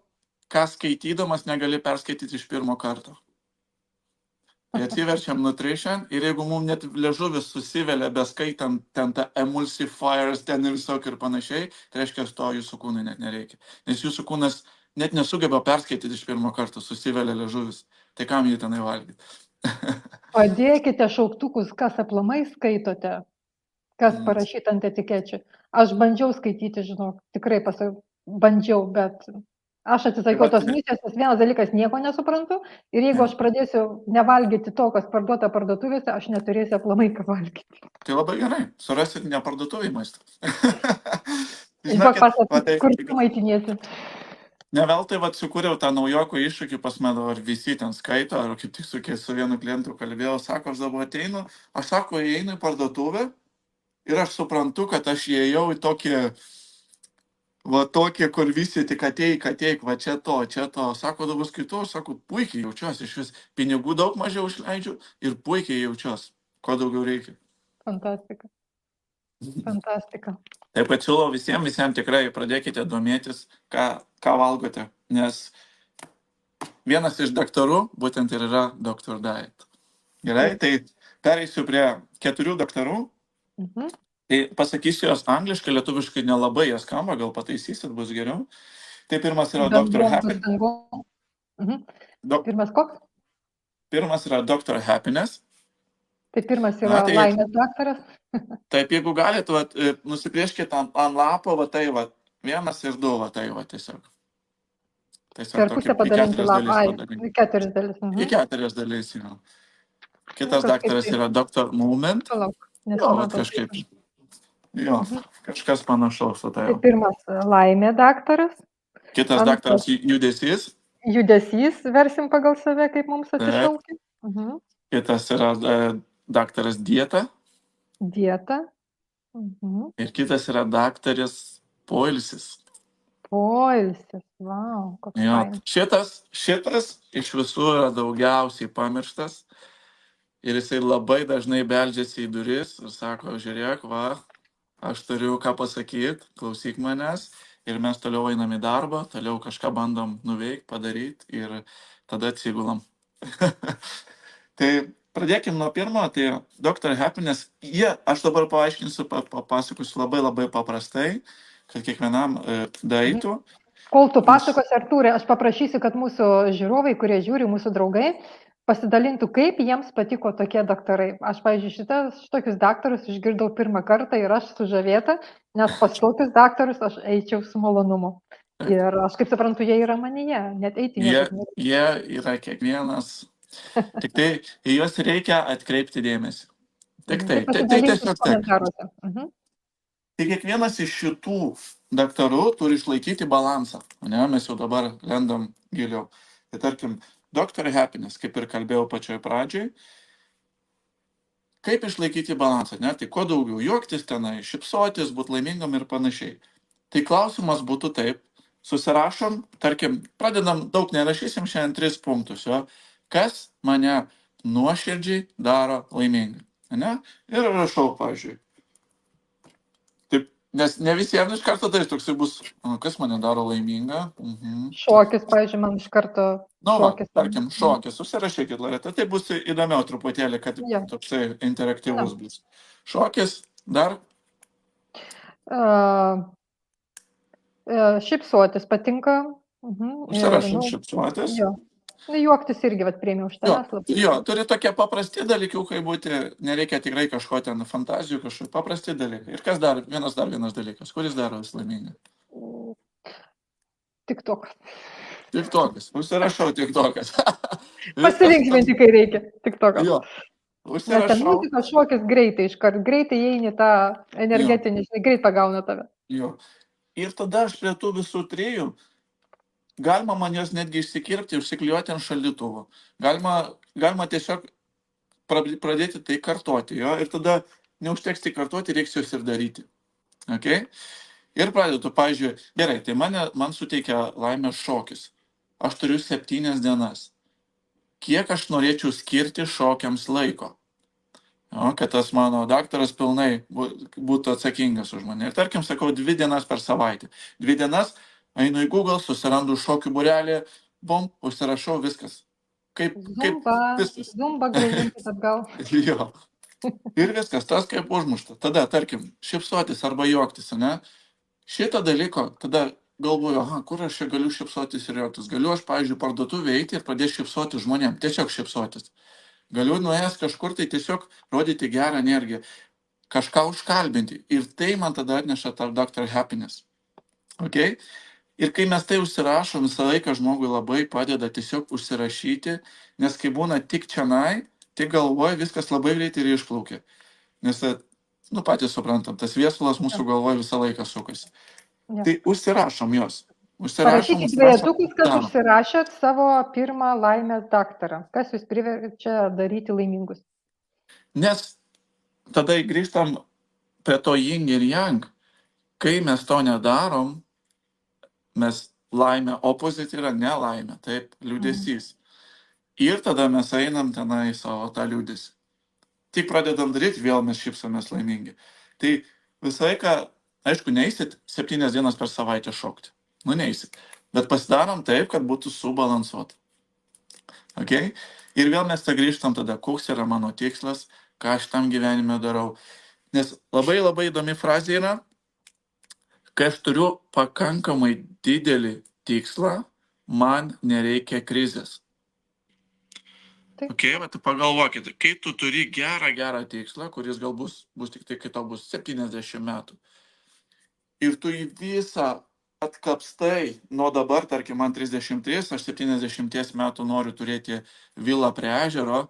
ką skaitydamas negali perskaityti iš pirmo karto. Tai atsiverčiam Nutrition ir jeigu mums net liežuvis susivelia beskaitant ten tą emulsifiers, ten ir visok ir panašiai, tai reiškia, to jūsų kūnui net nereikia. Nes jūsų kūnas net nesugeba perskaityti iš pirmo karto, susivelia liežuvis. Tai kam jį tenai valgyti? Padėkite šauktukus, kas aplamai skaitote, kas parašyta ant etikečių. Aš bandžiau skaityti, žinok, tikrai bandžiau, bet aš atsisakiau tos misijos, nes vienas dalykas nieko nesuprantu ir jeigu aš pradėsiu nevalgyti to, kas parduota parduotuvėse, aš neturėsiu aplamai ką valgyti. Tai labai gerai, surasit neparduotuvį maistą. Kur tu maitinėsi? Ne veltui sukūriau tą naujoko iššūkį pas mane, ar visi ten skaito, ar kaip tik su vienu klientu kalbėjau, sako, aš dabar ateinu, įeinu į parduotuvę ir aš suprantu, kad aš įėjau į tokie, kur visi tik ateik, čia to. Sako, dabar skaitau, sako, puikiai jaučiuosi, iš vis pinigų daug mažiau išleidžiu ir puikiai jaučiuosi. Ko daugiau reikia? Fantastika. Taip pat siūlau visiems tikrai pradėkite domėtis, ką valgote, nes vienas iš daktarų būtent ir yra Dr. Diet. Gerai, tai pereisiu prie 4 daktarų. Tai pasakysiu jos angliškai, lietuviškai nelabai jas skamba, gal pataisysit, bus geriau. Tai pirmas yra Dr. Happiness. Pirmas koks? Pirmas yra Dr. Happiness. Tai pirmas yra laimės daktaras. Taip, jeigu galit, nusiprieškit ant lapo, 1 ir 2, tiesiog. Per pusę padalinti lapą, 4 dalis. Į 4 dalis, jau. Kitas daktaras yra Dr. Movement. Kažkaip. Jo, kažkas panašaus su tai. Tai pirmas laimė daktaras. Kitas daktaras judesys. Judesys, versim pagal save, kaip mums atsišaukia. Kitas yra daktaras dieta. Dieta. Mhm. Ir kitas yra daktaris poilsis. Poilsis. Vau, koks Jo, fainas. šitas iš visų yra daugiausiai pamirštas ir jisai labai dažnai beldžiasi į duris ir sako, žiūrėk, va, aš turiu ką pasakyti, klausyk manęs ir mes toliau einam į darbą, toliau kažką bandom nuveikti, padaryti ir tada atsigulam. Tai pradėkim nuo pirmo, tai Dr. Happiness, aš dabar paaiškinsiu, papasakosiu labai labai paprastai, kad kiekvienam daeitų. Kol tu pasakosi, Artūrė, aš paprašysiu, kad mūsų žiūrovai, kurie žiūri, mūsų draugai, pasidalintų, kaip jiems patiko tokie daktarai. Aš, pavyzdžiui, šitokius daktarus išgirdau pirmą kartą ir aš sužavėta, nes pas tokius daktarus aš eičiau su malonumu. Ir aš kaip suprantu, jie yra manyje, net eiti niekur. Jie yra kiekvienas, tik tai į juos reikia atkreipti dėmesį. Tik tai tiesiog komentaruose. Tai kiekvienas iš šitų daktarų turi išlaikyti balansą. Ne? Mes jau dabar lendam giliau. Tai tarkim, Dr. Happiness, kaip ir kalbėjau pačioj pradžioj, kaip išlaikyti balansą, ne? Tai kuo daugiau juoktis tenai, šipsotis, būti laimingam ir panašiai. Tai klausimas būtų taip, susirašom, tarkim, pradedam, daug nerašysim šiandien 3 punktus, jo? Kas mane nuoširdžiai daro laimingą. Ne? Ir rašau, pavyzdžiui. Taip, nes ne visiems iš karto tai toksai bus, kas mane daro laimingą. Šokis, pavyzdžiui, man iš karto. Šokis. Tarkim, šokis, susirašykit, Loreta, tai bus įdomiau truputėlį, kad toksai interaktyvus bus. Šokis, dar? Šypsotis patinka. Užsirašau šypsotis. Jo. Juoktis irgi, priėmiau už tavęs labai. Jo, turi tokie paprasti dalykiukai būti, nereikia tikrai kažko ten fantazijų, kažkokių paprasti dalykai. Ir kas dar vienas dalykas, kuris daro vis laimingą? TikTokas. TikTokas, užsirašau TikTokas. Pasirinkti, kai reikia, TikTokas. Jo, užsirašau. Muzika, šokis greitai, iškart greitai įeini tą energetinį, greit pagauna tave. Jo. Ir tada aš prie tų visų 3 galima man jos netgi išsikirpti, užsiklijuoti ant šaldytuvo. Galima tiesiog pradėti tai kartoti, jo, ir tada neužteks tik kartoti, reiks jos ir daryti. Okay? Ir pradedu, pavyzdžiui, gerai, tai man suteikia laimės šokis. Aš turiu 7 dienas. Kiek aš norėčiau skirti šokiams laiko? Jo, kad tas mano daktaras pilnai būtų atsakingas už mane. Ir tarkim, sakau, 2 dienas per savaitę. 2 dienas einu į Google, susirandu šokių būrelį, bum, užsirašau viskas. Kaip viskas. Zumba grąžinkit atgal. Jo. Ir viskas, tas kaip užmušta. Tada, tarkim, šypsotis arba juoktis, ne? Šitą dalyko, tada galvoju, kur aš čia galiu šypsotis ir juoktis. Galiu aš, pavyzdžiui, parduotuvę eiti ir pradėti šypsotis žmonėm, tiesiog šypsotis. Galiu nuėjęs kažkur tai tiesiog rodyti gerą energiją, kažką užkalbinti. Ir tai man tada atneša tą Dr. Happiness. Okay? Ir kai mes tai užsirašom, visą laiką žmogui labai padeda tiesiog užsirašyti, nes kai būna tik čianai, tik galvoje viskas labai greitai ir išplaukia. Nes, patys suprantam, tas viesulas mūsų galvoje visą laiką sukasi. Tai užsirašom jos. Parašykit dvejetukus, kad užsirašėt savo pirmą laimės daktarą. Kas jūs priverčia daryti laimingus? Nes tada grįžtam prie to yin ir yang. Kai mes to nedarom, mes laimė, opozit yra nelaimė, taip, liūdesys. Ir tada mes einam tenai savo tą liūdesį. Tik pradedam daryti, vėl mes šypsomės laimingi. Tai visą laiką, aišku, neįsit 7 dienas per savaitę šokti. Neįsit. Bet pasidarom taip, kad būtų subalansuota. Okay? Ir vėl mes tą grįžtam tada, koks yra mano tikslas, ką aš tam gyvenime darau. Nes labai labai įdomi frazė yra, kai aš turiu pakankamai didelį tikslą, man nereikia krizės. Okay, bet pagalvokite, kai tu turi gerą tikslą, kuris gal bus tik tai, kai tau bus 70 metų, ir tu į visą atkapstai, nuo dabar, tarkim, man 33, aš 70 metų noriu turėti vilą prie ežero,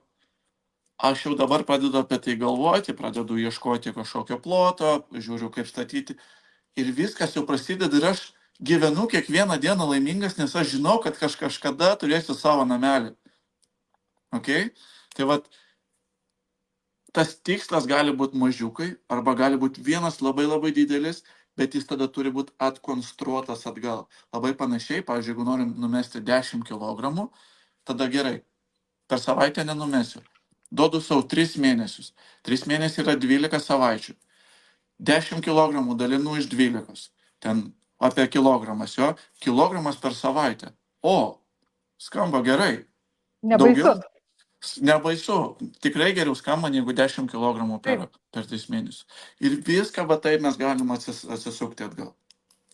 aš jau dabar pradedu apie tai galvoti, pradedu ieškoti kažkokio ploto, žiūriu, kaip statyti. Ir viskas jau prasideda ir aš gyvenu kiekvieną dieną laimingas, nes aš žinau, kad kažkada turėsiu savo namelį. Okay? Tai vat, tas tikslas gali būti mažiukai, arba gali būti vienas labai labai didelis, bet jis tada turi būti atkonstruotas atgal. Labai panašiai, pavyzdžiui, jeigu norim numesti 10 kg, tada gerai, per savaitę nenumesiu. Duodu savo 3 mėnesius. 3 mėnesiai yra 12 savaičių. 10 kg dalinu iš 12. Ten apie kilogramas jo. Kilogramas per savaitę. O, skamba gerai. Nebaisu. Daugiau? Nebaisu. Tikrai geriau skamba negu 10 kg per 3 mėnesius. Ir viską, va taip mes galim atsisukti atgal.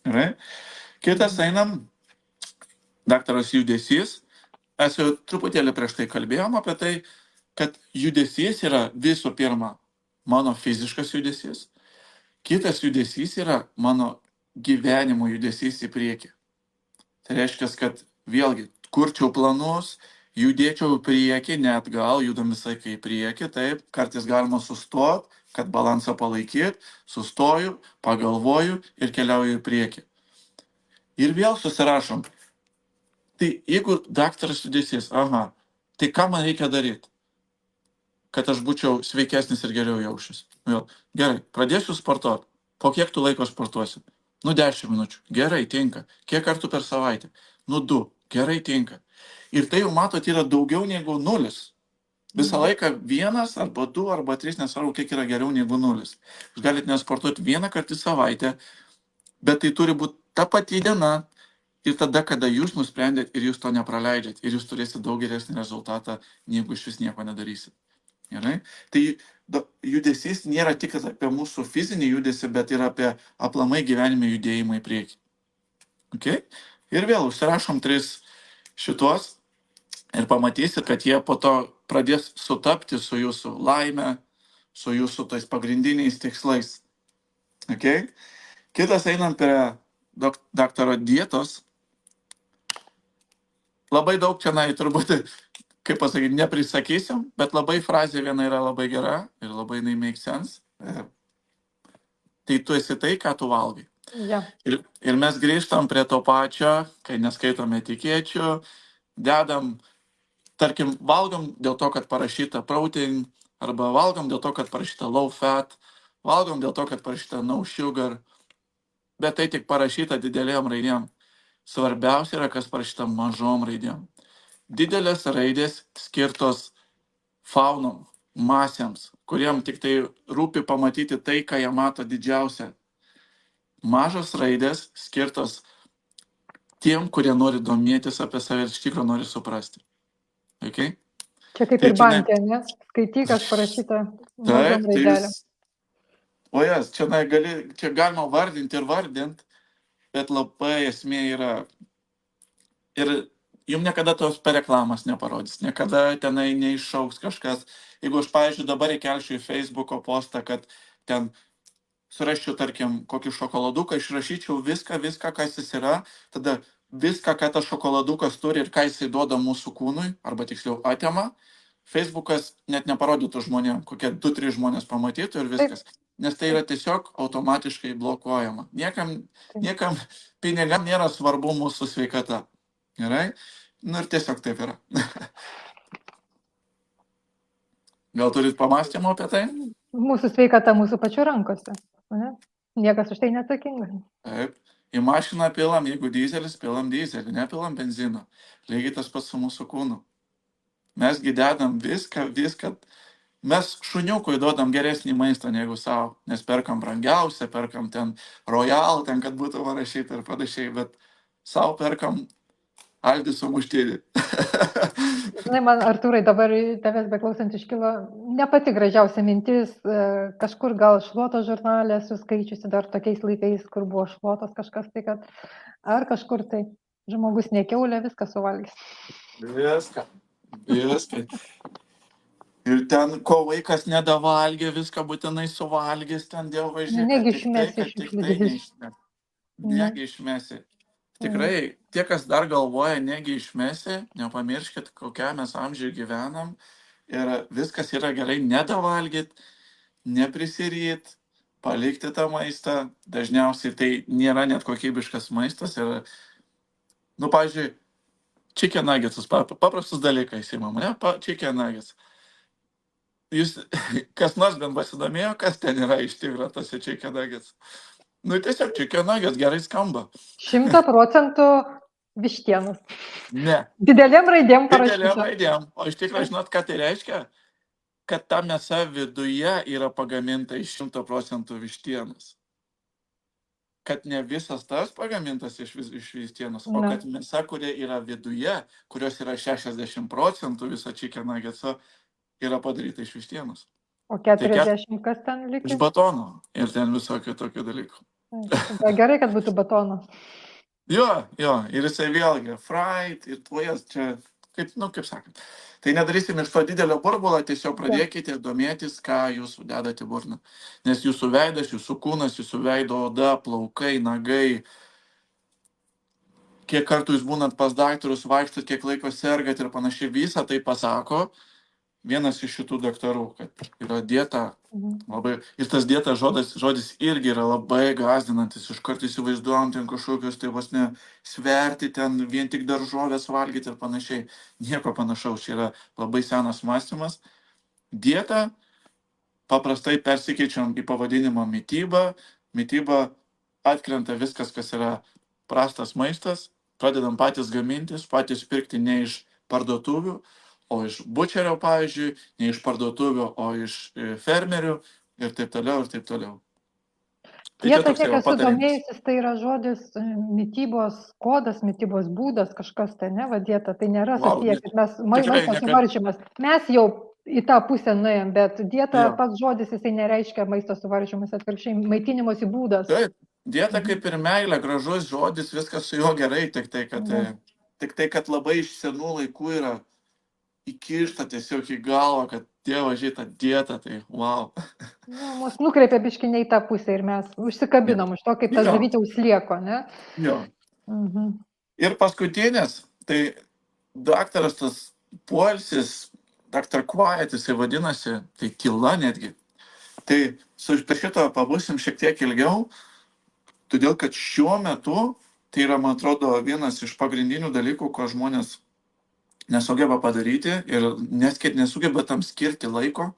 Gerai? Kitas einam. Daktaras judesys. Mes jau truputėlį prieš tai kalbėjom apie tai, kad judesys yra visų pirma mano fiziškas judesys. Kitas judesys yra mano gyvenimo judesys į priekį. Tai reiškia, kad vėlgi kurčiau planus, judėčiau į priekį, ne atgal, judam visai kai į priekį, taip, kartais galima sustoti, kad balansą palaikyti, sustoju, pagalvoju ir keliauju į priekį. Ir vėl susirašom. Tai jeigu daktaras judesys, tai ką man reikia daryti, kad aš būčiau sveikesnis ir geriau jaučiuosi? Gerai, pradėsiu sportuoti. Po kiek tu laiko sportuosi? 10 minučių. Gerai, tinka. Kiek kartų per savaitę? 2. Gerai, tinka. Ir tai jau matot yra daugiau negu 0. Visą laiką 1 arba 2 arba 3, nesvarbu, kiek yra geriau negu 0. Jūs galite nesportuoti 1 kartą į savaitę, bet tai turi būti ta pati diena. Ir tada, kada jūs nusprendėt ir jūs to nepraleidžiat, ir jūs turėsite daug geresnį rezultatą, negu iš vis nieko nedarysit. Gerai? Tai judesys nėra tik apie mūsų fizinį judesį, bet ir apie aplamai gyvenime judėjimą į priekį. Okay? Ir vėl užsirašom 3 šitos ir pamatysit, kad jie po to pradės sutapti su jūsų laime, su jūsų tais pagrindiniais tikslais. Okay? Kitas einam prie daktaro dietos. Labai daug čia, turbūt, kaip pasakyti, neprisakysim, bet labai frazė viena yra labai gera ir labai jinai make sense. Tai tu esi tai, ką tu valgai. Ja. Ir mes grįžtam prie to pačio, kai neskaitome etikečių, dedam, tarkim, valgom dėl to, kad parašyta protein, arba valgom dėl to, kad parašyta low fat, valgom dėl to, kad parašyta no sugar, bet tai tik parašyta didelėm raidėm. Svarbiausia yra, kas parašyta mažom raidėm. Didelės raidės skirtos faunom, masėms, kuriem tik tai rūpi pamatyti tai, ką jie mato didžiausia. Mažos raidės skirtos tiem, kurie nori domėtis apie save ir iš tikrųjų nori suprasti. Okay? Čia kaip ir bankė, ne? Skaitykas parašyta mažom raidelėm. O jas, čia galima vardinti ir vardinti, bet labai esmė yra. Ir jums niekada tos per reklamas neparodys, niekada tenai neiššauks kažkas. Jeigu aš, pavyzdžiui, dabar įkelčiau į Facebooko postą, kad ten surasčiau, tarkim, kokį šokoladuką, išrašyčiau viską, kas jis yra, tada viską, ką tas šokoladukas turi ir ką jisai duoda mūsų kūnui, arba tiksliau atema, Facebookas net neparodytų žmonėm, kokie 2-3 žmonės pamatytų ir viskas. Nes tai yra tiesiog automatiškai blokuojama. Niekam pinigam nėra svarbu mūsų sveikata. Gerai? Ir tiesiog taip yra. Gal turit pamąstymų apie tai? Mūsų sveikata mūsų pačių rankose. Ne? Niekas už tai neatsakingas. Taip. Į mašiną pilam, jeigu dizelis, pilam dizelį, nepilam benziną. Lygiai tas pats su mūsų kūnu. Mesgi dedam viską. Mes šuniukui duodam geresnį maistą negu savo, nes perkam brangiausią, perkam ten Royal, ten kad būtų parašyta ir panašiai, bet savo perkam Aldi sumuštinį. Žinai, man, Artūrai, dabar tavęs beklausant iškilo ne pati gražiausia mintis, kažkur gal Šluotos žurnale esu skaičiusi dar tokiais laikais, kur buvo Šluotos kažkas, tai kad ar kažkur tai žmogus ne kiaulė, viską suvalgys. Viską. Ir ten, ko vaikas nedavalgė, viską būtinai suvalgys, ten dievaži, kad tik tai neišmesi. Negi išmesi. Tikrai, tie, kas dar galvoja, negi išmesi, nepamirškit, kokią mes amžiuje gyvenam. Ir viskas yra gerai nedavalgyti, neprisiryt, palikti tą maistą. Dažniausiai tai nėra net kokybiškas maistas. Ir, pavyzdžiui, chicken nuggetsus, paprastus dalykai įsimam, ne? Chicken nuggets. jūs, kas nors bent pasidomėjo, kas ten yra iš tikrųjų tose chicken nuggets? Nu, tiesiog chicken nuggets gerai skamba. 100% vištienos. Ne. Didelėm raidėm Didelėm parašyta. raidėm. O iš tikrųjų, žinot, ką tai reiškia? Kad ta mėsa viduje yra pagaminta iš 100% vištienos. Kad ne visas tas pagamintas iš vištienos, o Na. kad mėsa, kuria yra viduje, kurios yra 60% viso chicken nuggetso, yra padaryta iš vištienos. O 40 kas ten Iš likę? batono ir ten visokių tokių dalykų. Gerai, kad būtų batonas. Jo, ir jisai vėlgi fried ir tuojas čia, kaip sakant. Tai nedarysim iš to didelio burbulo, tiesiog pradėkite domėtis, ką jūs dedate burną. Nes jūsų veidas, jūsų kūnas, jūsų veido oda, plaukai, nagai, kiek kartų jūs būnat pas daktarus, vaikštat, kiek laiko sergat ir panašiai, visą tai pasako vienas iš šitų daktarų, kad yra dieta labai, ir tas dieta žodis irgi yra labai gąsdinantis, iš karto įsivaizduojam ten kažkokius, tai vos ne sverti ten, vien tik daržovės valgyti ir panašiai. Nieko panašaus, čia yra labai senas mąstymas. Dieta paprastai persikeičiam į pavadinimą mytyba, mytyba atkrenta viskas, kas yra prastas maistas, pradedam patys gamintis, patys pirkti ne iš parduotuvių, o iš bučerio, pavyzdžiui, ne iš parduotuvių, o iš fermerių ir taip toliau, ir taip toliau. Dieta, kiek esu domėjusis, tai yra žodis mytybos kodas, mytybos būdas, kažkas tai, ne, va dieta, tai nėra susiję, kad mes maisto suvaržymas. Mes jau į tą pusę nuėjom, bet dieta pats žodis, jisai nereiškia maisto suvaržymas, atvirkščiai maitinimosi būdas. Taip, dieta kaip ir meilė, gražus žodis, viskas su juo gerai, tik tai, kad labai iš senų laikų yra įkišta tiesiog į galvą, kad Dievo žita dieta, tai wow. Mus nukreipia biškiniai tą pusę ir mes užsikabinom už to, kaip tas žavytė užslieko, ne? Jo. Ir paskutinis, tai daktaras tas poilsis, Dr. Quiet jisai vadinasi, tai tyla netgi. Tai su šito pabusim šiek tiek ilgiau, todėl kad šiuo metu tai yra, man atrodo, vienas iš pagrindinių dalykų, ko žmonės nesugeba padaryti ir nesugeba tam skirti laiko.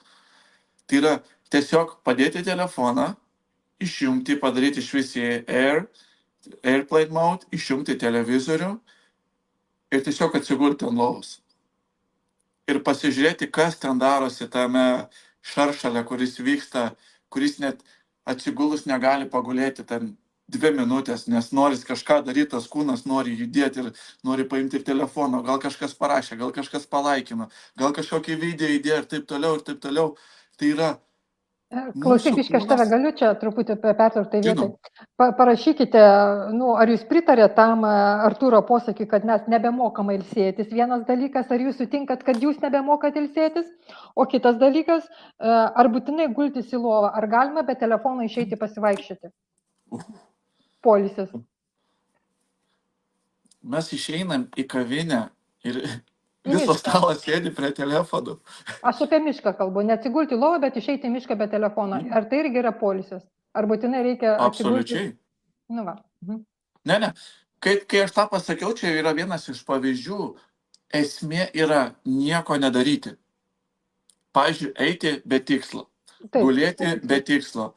Tai yra tiesiog padėti telefoną, išjungti, padaryti išvis į airplane mode, išjungti televizorių ir tiesiog atsigulti ant lovos. Ir pasižiūrėti, kas ten darosi tame šaršale, kuris vyksta, kuris net atsigulus negali pagulėti ten 2 minutės, nes noris kažką daryti, tas kūnas nori judėti ir nori paimti telefoną, gal kažkas parašė, gal kažkas palaikino, gal kažkokį video įdėjo ir taip toliau, ir taip toliau. Tai yra... Klausyk, biškai, aš tave galiu čia truputį pertraukti vietoj. Parašykite, ar jūs pritarė tam Artūro posakiui, kad mes nebemokame ilsėtis. Vienas dalykas, ar jūs sutinkat, kad jūs nebemokat ilsėtis, o kitas dalykas, ar būtinai gultis į lovą, ar galima be telefono išeiti pasivaikščioti. Poilsis. Mes išeinam į kavinę ir viso stalas sėdi prie telefonų. Aš apie mišką kalbu, neatsigulti lovą, bet išeiti į mišką be telefono. Ar tai irgi yra poilsis? Ar būtinai reikia atsigulti? Absoliučiai. Nu va. Ne. Kai aš tą pasakiau, čia yra vienas iš pavyzdžių. Esmė yra nieko nedaryti. Pavyzdžiui, eiti be tikslo. Gulėti be tikslo.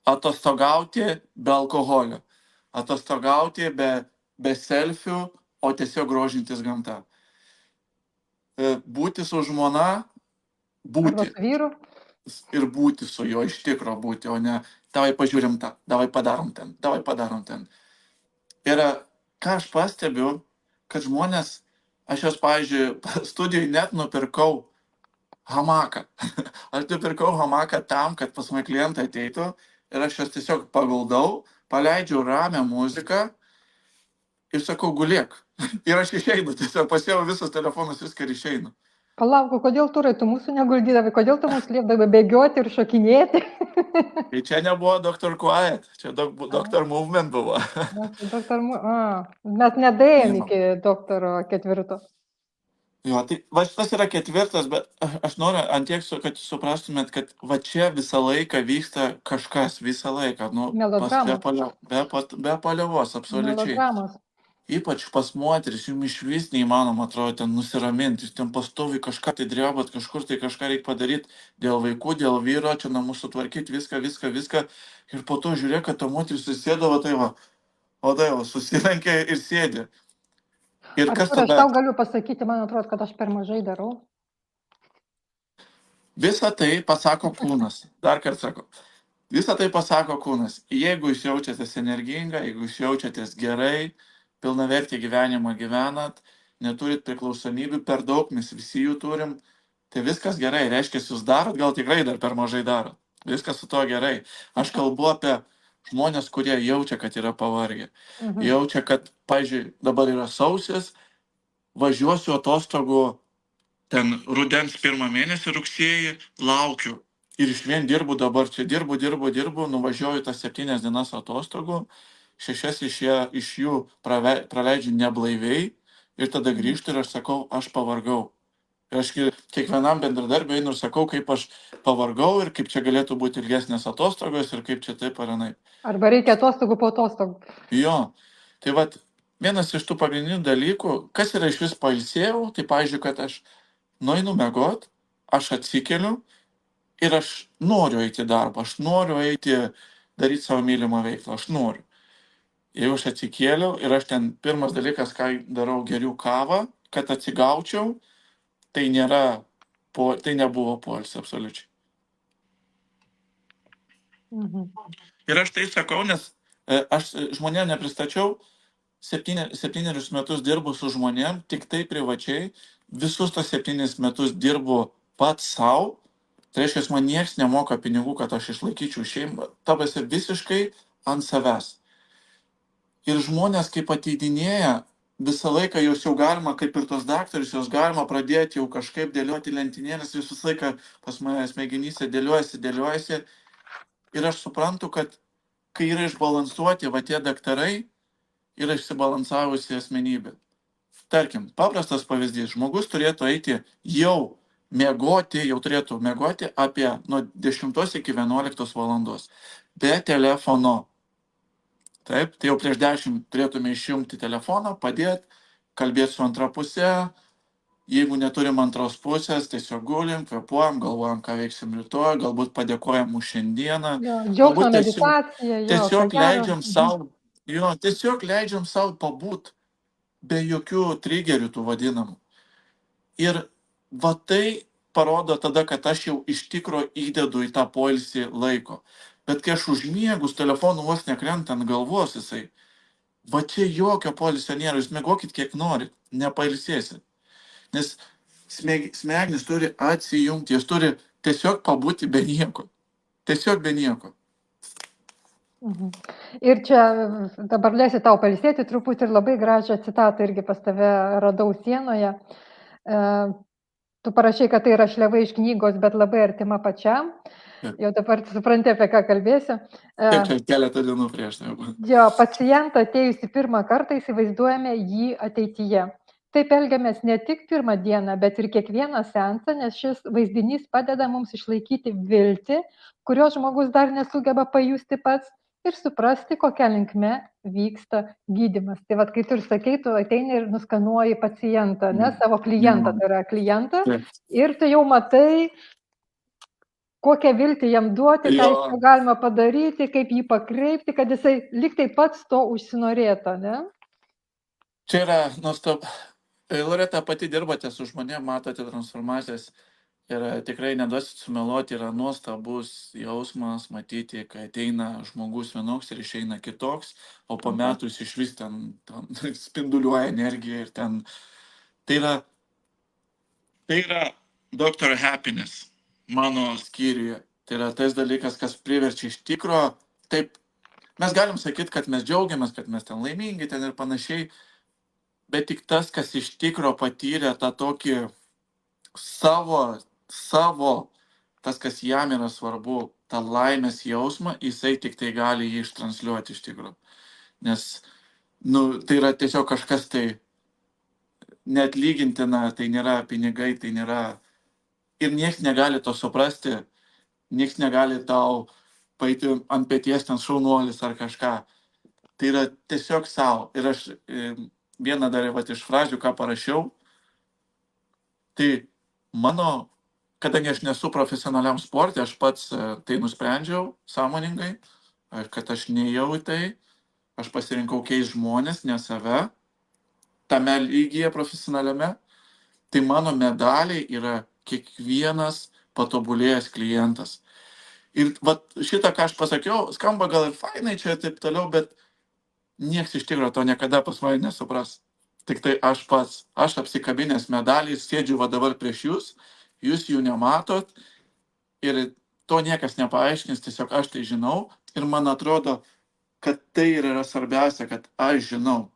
Atostogauti be alkoholio. Atostogauti be selfių, o tiesiog grožintis gamta. Būti su žmona, būti. Arba su vyru. Ir būti su juo, iš tikro būti, o ne davai pažiūrim tą, davai padarom ten. Ir ką aš pastebiu, kad žmonės, aš jos, pavyzdžiui, studijai net nupirkau hamaką. Aš nupirkau hamaką tam, kad pas mane klientai ateitų ir aš jos tiesiog paguldau, paleidžiu ramią muziką ir sakau, gulėk. Ir aš išeinu, tiesiog pasiėmiau visus telefonus, viską ir išeinu. Palauk, kodėl turai tu mūsų neguldydavai, kodėl tu mūsų liepdavai bėgioti ir šokinėti? Tai čia nebuvo Dr. Quiet, čia Dr. Movement buvo. Mes nedėjom iki Dr. 4. Jo, tai va šitas yra 4, bet aš noriu ant tiek, kad suprastumėt, kad va čia visą laiką vyksta kažkas, visą laiką. Melodramas. Be paliovos, absoliučiai. Melodramas. ypač pas moteris, jums iš vis neįmanoma, atrodo, ten nusiraminti, jūs ten pastovi kažką tai drebat, kažkur tai kažką reikia padaryti dėl vaikų, dėl vyro, čia namus sutvarkyti, viską. Ir po to žiūrėk, kad ta moteris susėdavo, tai va, o tai va, susilenkė ir sėdė. Ir kas Artūrai, aš tada? tau galiu pasakyti, man atrodo, kad aš per mažai darau. Visą tai pasako kūnas. Dar kartą sakau. Visą tai pasako kūnas. Jeigu jūs jaučiatės energinga, jeigu jūs jaučiatės gerai, pilnavertį gyvenimą gyvenat, neturit priklausomybių, per daug mes visi jų turim, tai viskas gerai. Reiškia, jūs darot, gal tikrai dar per mažai darot. Viskas su to gerai. Aš kalbu apie žmonės, kurie jaučia, kad yra pavargę. Jaučia, kad, pavyzdžiui, dabar yra sausis, važiuosiu atostogų ten rudens 1 mėnesį, rugsėjį, laukiu. Ir iš vien dirbu dabar, čia dirbu, nuvažiuoju tas 7 dienas atostogų, 6 iš jų praleidžiu neblaiviai ir tada grįžtu ir aš sakau, aš pavargau. Ir aš kiekvienam bendradarbiui einu ir sakau, kaip aš pavargau ir kaip čia galėtų būti ilgesnės atostogos ir kaip čia taip ar anaip. Arba reikia atostogų po atostogų. Jo, tai vat vienas iš tų pagrindinių dalykų, kas yra iš vis pailsėjau, tai pavyzdžiui, kad aš nueinu miegot, aš atsikeliu ir aš noriu eiti į darbą, aš noriu eiti daryti savo mylimą veiklą, aš noriu. Jeigu aš atsikėliau ir aš ten pirmas dalykas, ką darau, geriu kavą, kad atsigaučiau, tai nebuvo poilsis absoliučiai. Ir aš tai sakau, nes aš žmonėm nepristačiau, 7 metus dirbu su žmonėm, tik tai privačiai, visus tos 7 metus dirbu pats savo, tai reiškia, man nieks nemoka pinigų, kad aš išlaikyčiau šeimą, tabasi visiškai ant savęs. Ir žmonės, kaip ateidinėja, visą laiką jūs jau galima, kaip ir tos daktarus, jūs galima pradėti jau kažkaip dėlioti lentynėlės, jūs visą laiką pas mane smegenyse dėliojasi. Ir aš suprantu, kad kai yra išbalansuoti va tie daktarai, yra išsibalansavusi asmenybė. Tarkim, paprastas pavyzdys, žmogus turėtų eiti jau turėtų miegoti apie nuo 10 iki 11 valandos. Be telefono. Taip, tai jau prieš 10 turėtume išjungti telefoną, padėti, kalbėti su antra pusė. Jeigu neturim antros pusės, tiesiog gulim, kvėpuojam, galvojam, ką veiksim rytoj, galbūt padėkojam už šiandieną. Džiaugsmo meditacija, tiesiog leidžiam savo, tiesiog leidžiam savo pabūt be jokių trigerių tų vadinamų. Ir va tai parodo tada, kad aš jau iš tikro įdedu į tą poilsį laiko. Bet kai aš užmiegus, telefonu vos nekrenta ant galvos jisai, va čia jokio poilsio nėra, jūs miegokit kiek norit, nepailsėsit. Nes smegenys turi atsijungti, jis turi tiesiog pabūti be nieko. Tiesiog be nieko. Ir čia dabar leisiu tau pailsėti truputį ir labai gražią citatą irgi pas tave radau sienoje. Tu parašai, kad tai yra šliava iš knygos, bet labai artima pačiam. Jau dabar supranti, apie ką kalbėsiu. Taip, čia keletą dienų prieš tai. Jo, pacientą atėjusi pirmą kartą įsivaizduojame jį ateityje. Taip elgiamės ne tik pirmą dieną, bet ir kiekvieną seansą, nes šis vaizdinys padeda mums išlaikyti viltį, kurios žmogus dar nesugeba pajusti pats ir suprasti, kokia linkme vyksta gydymas. Tai vad, kai tu ir sakei, tu ateini ir nuskanuoji pacientą, ne savo klientą, tai yra klientą, ir tu jau matai, kokią viltį jam duoti, ką iš jo galima padaryti, kaip jį pakreipti, kad jisai lyg tai pats to užsinorėtų, ne? Čia yra nuostabu. Loreta, pati dirbate su žmonėm, matote transformacijas ir tikrai neduosit sumeluoti, yra nuostabus jausmas matyti, kai ateina žmogus vienoks ir išeina kitoks, o po metų jis iš vis ten spinduliuoja energiją ir ten. Tai yra Dr. Happiness mano skyriuje. Tai yra tas dalykas, kas priverčia iš tikro. Taip, mes galim sakyti, kad mes džiaugiamės, kad mes ten laimingi ten ir panašiai, bet tik tas, kas iš tikro patyrė tą tokį savo, tas, kas jam yra svarbu, tą laimės jausmą, jisai tik tai gali jį ištransliuoti iš tikro. Nes, tai yra tiesiog kažkas tai neatlygintina, tai nėra pinigai, tai nėra. Ir nieks negali to suprasti, nieks negali tau paeiti ant peties ten šaunuolis ar kažką. Tai yra tiesiog savo. Ir aš vieną dar vat, iš frazių, ką parašiau, tai mano, kadangi aš nesu profesionaliam sportui, aš pats tai nusprendžiau sąmoningai, kad aš neėjau į tai, aš pasirinkau keisti žmonės, ne save, tame lygyje profesionaliame, tai mano medaliai yra kiekvienas patobulėjęs klientas. Ir vat, šitą, ką aš pasakiau, skamba gal ir fainai čia ir taip toliau, bet nieks iš tikrųjų to niekada pas mane nesupras. Tik tai aš pats, aš apsikabinęs medaliais, sėdžiu va dabar prieš jūs jų nematot ir to niekas nepaaiškins, tiesiog aš tai žinau ir man atrodo, kad tai ir yra svarbiausia, kad aš žinau.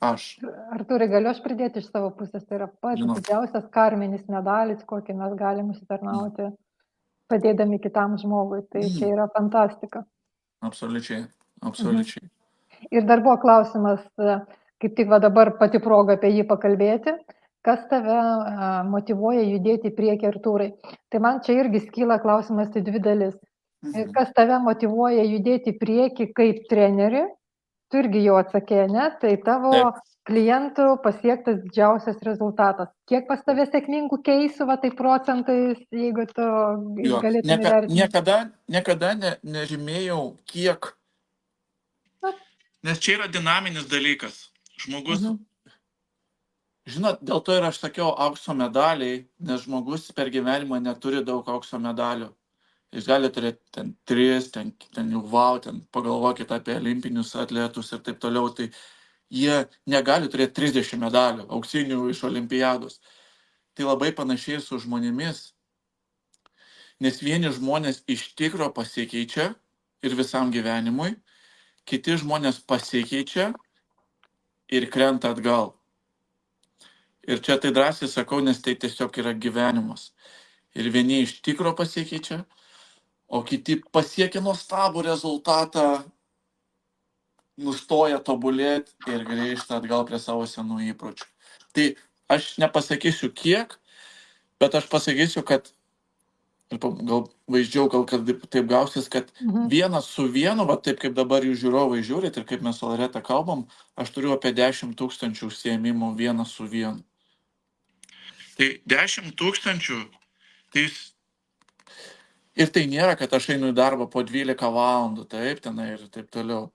Aš Artūrai, galiu aš pridėti iš savo pusės, tai yra pats žinau. didžiausias karminis medalis, kokį mes galime užsitarnauti, padėdami kitam žmogui. Tai čia yra fantastika. Absoliučiai, absoliučiai. Ir dar buvo klausimas, kaip tik va dabar pati proga apie jį pakalbėti, kas tave motyvuoja judėti į priekį, Artūrai. Tai man čia irgi skyla klausimas į dvi dalis. Kas tave motyvuoja judėti į priekį kaip treneri, tu irgi jau atsakė, ne? Tai tavo Taip. klientų pasiektas didžiausias rezultatas. Kiek pas tave sėkmingų keisų, va tai procentais, jeigu tu Jo, galėtum įvertinti? niekada nežymėjau, kiek. Nes čia yra dinaminis dalykas. Žmogus, žinot, dėl to ir aš sakiau aukso medaliai, nes žmogus per gyvenimą neturi daug aukso medalių. Jis gali turėti ten 3, ten jau wow, ten pagalvokit apie olimpinius atletus ir taip toliau, tai jie negali turėti 30 medalių, auksinių iš olimpiados. Tai labai panašiai su žmonėmis. Nes vieni žmonės iš tikro pasikeičia ir visam gyvenimui, kiti žmonės pasikeičia ir krenta atgal. Ir čia tai drąsiai sakau, nes tai tiesiog yra gyvenimas. Ir vieni iš tikro pasikeičia, o kiti pasiekia nuostabų rezultatą, nustoja tobulėti ir grįžta atgal prie savo senų įpročių. Tai aš nepasakysiu kiek, bet aš pasakysiu, kad gal vaizdžiau, gal kad taip gausis, kad vienas su vienu, va taip kaip dabar jūs žiūrovai žiūrit ir kaip mes su Loreta kalbam, aš turiu apie 10 000 užsiėmimų vienas su vienu. Tai 10 000, tai ir tai nėra, kad aš einu į darbą po 12 valandų, taip, tenai ir taip toliau.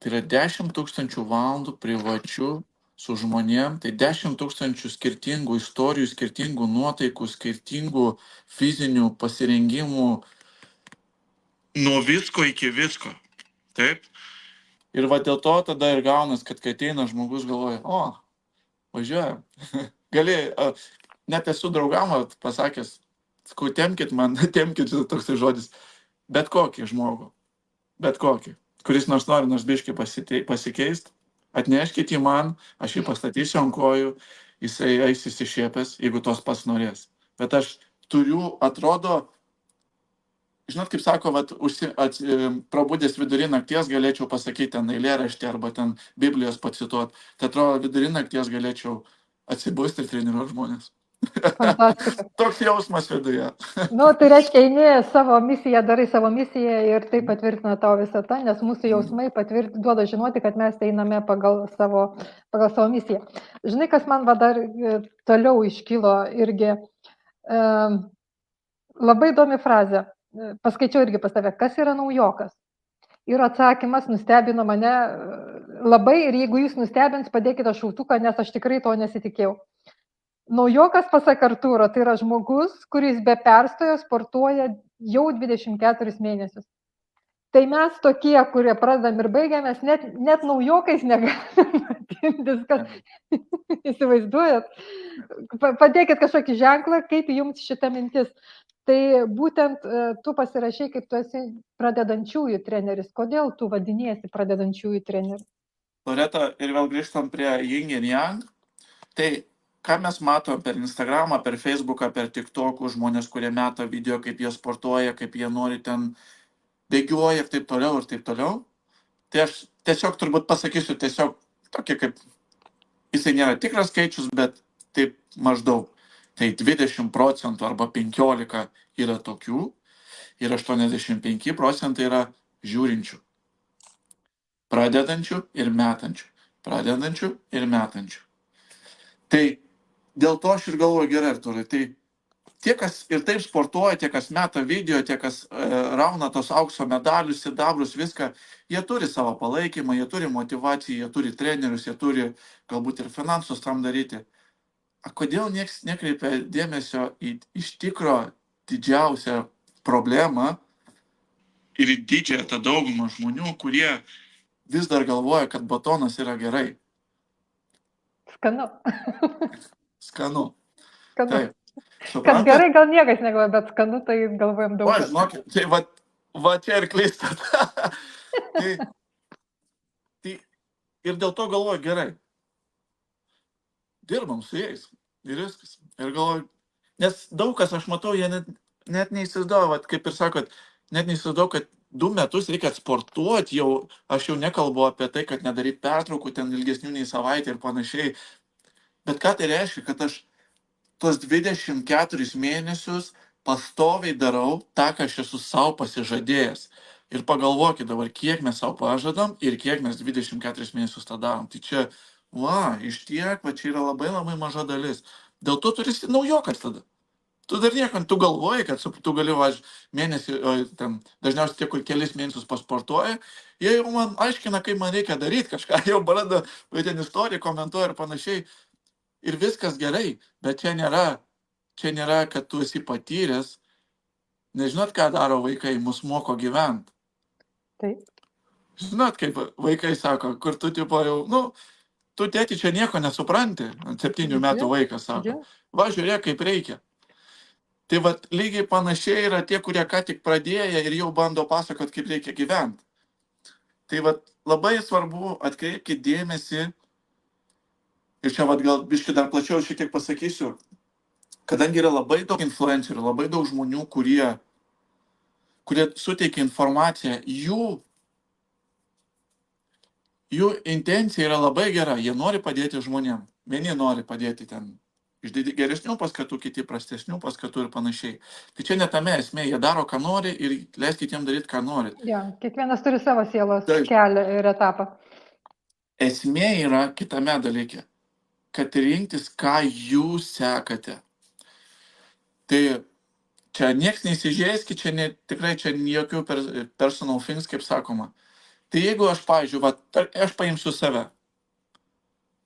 Tai yra 10 000 valandų privačių su žmonėm, tai 10 000 skirtingų istorijų, skirtingų nuotaikų, skirtingų fizinių pasirengimų, nuo visko iki visko. Taip. Ir va dėl to tada ir gaunas, kad kai ateina žmogus galvoja, važiuoja, gali, net esu draugam pasakęs, sakau, temkit man, temkit toksai žodis, bet kokį žmogų, bet kokį, kuris nors nori nors biškį pasikeist, atneškit jį man, aš jį pastatysiu ant kojų, jisai eis įsišiepęs, jeigu tos pats norės. Bet aš turiu, atrodo, žinot, kaip sako, prabudęs vidury nakties galėčiau pasakyti ten eilėraštį arba ten Biblijos pacituoti. Tai atrodo, vidury nakties galėčiau atsibusti ir treniruoti žmonės. Fantastika. Toks jausmas viduje. Tai reiškia, eini savo misiją, darai savo misiją ir tai patvirtina tavo visata, nes mūsų jausmai duoda žinoti, kad mes einame pagal savo misiją. Žinai, kas man dar toliau iškilo irgi, labai įdomi frazė, paskaičiau irgi pas tave, kas yra naujokas? Ir atsakymas nustebino mane labai ir jeigu jūs nustebins, padėkite šauktuką, nes aš tikrai to nesitikėjau. Naujokas, pasak Artūro, tai yra žmogus, kuris be perstojo sportuoja jau 24 mėnesius. Tai mes tokie, kurie pradedam ir baigiam, mes net naujokais negalim matintis, kad įsivaizduojat. Padėkit kažkokį ženklą, kaip jums šita mintis. Tai būtent tu pasirašai, kaip tu esi pradedančiųjų treneris. Kodėl tu vadiniesi pradedančiųjų treneris? Loreta, ir vėl grįžtam prie Yin ir Yang. Tai ką mes matom per Instagramą, per Facebooką, per TikTok'ų, žmonės, kurie meta video, kaip jie sportuoja, kaip jie nori ten bėgioja ir taip toliau. Tai aš tiesiog turbūt pasakysiu tiesiog tokį kaip, jisai nėra tikras skaičius, bet taip maždaug. Tai 20% arba 15% yra tokių ir 85% yra žiūrinčių, pradedančių ir metančių. pradedančių ir metančių. Tai dėl to aš ir galvoju, gerai, Artūrai, tai tie, kas ir taip sportuoja, tie, kas meta video, tie, kas rauna tos aukso medalius, sidabrus, viską, jie turi savo palaikymą, jie turi motivaciją, jie turi trenerius, jie turi galbūt ir finansus tam daryti. A kodėl nieks nekreipia dėmesio į iš tikro didžiausią problemą ir į didžiąją tą daugumą žmonių, kurie vis dar galvoja, kad batonas yra gerai. Skanu. Skanu. Skanu. Taip. Kad Suprantat? gerai gal niekas negalvoja, bet skanu tai galvojam daug. O, žinokit, tai va čia ir klystat. tai ir dėl to galvoju, gerai. Dirbam su jais. Ir viskas. Ir galvoju, nes daug kas, aš matau, jie net neįsivaizduoja, kaip ir sakot, net neįsivaizduoja, kad 2 metus reikia sportuoti, aš jau nekalbu apie tai, kad nedaryti pertraukų ten ilgesnių nei savaitę ir panašiai. Bet ką tai reiškia, kad aš tuos 24 mėnesius pastoviai darau tą, ką aš esu savo pasižadėjęs. Ir pagalvokit dabar, kiek mes savo pažadam ir kiek mes 24 mėnesius tą darom. Tai čia, iš tiek, čia yra labai labai maža dalis. Dėl to turi esi naujokas tada. Tu dar nieko, tu galvoji, kad tu gali mėnesį, ten, dažniausiai tie, kur kelis mėnesius pasportuoja, jie jau man aiškina, kaip man reikia daryti kažką, jau brada, ten istoriją komentuoja ir panašiai. Ir viskas gerai, bet čia nėra, kad tu esi patyręs. Nežinot, ką daro vaikai, mus moko gyventi. Taip. Žinot, kaip vaikai sako, kur tu tipo jau, tu tėti čia nieko nesupranti, 7 metų vaikas sako, žiūrėk, kaip reikia. Tai lygiai panašiai yra tie, kurie ką tik pradėję ir jau bando pasakot, kaip reikia gyventi. Tai labai svarbu atkreipkite dėmesį, ir čia gal biškai dar plačiau šiek tiek pasakysiu, kadangi yra labai daug influencerių, labai daug žmonių, kurie suteikia informaciją, jų intencija yra labai gera, jie nori padėti žmonėm. Vieni nori padėti ten iš geresnių paskatų, kiti prastesnių paskatų ir panašiai. Tai čia netame esmė, jie daro, ką nori ir leiskite jiems daryti, ką nori. Kiekvienas turi savo sielos kelią ir etapą. Esmė yra kitame dalyke, kad rinktis, ką jūs sekate. Tai čia nieks neįsižeiskit, tikrai čia jokių personal things, kaip sakoma. Tai jeigu aš, pavyzdžiui, aš paimsiu save.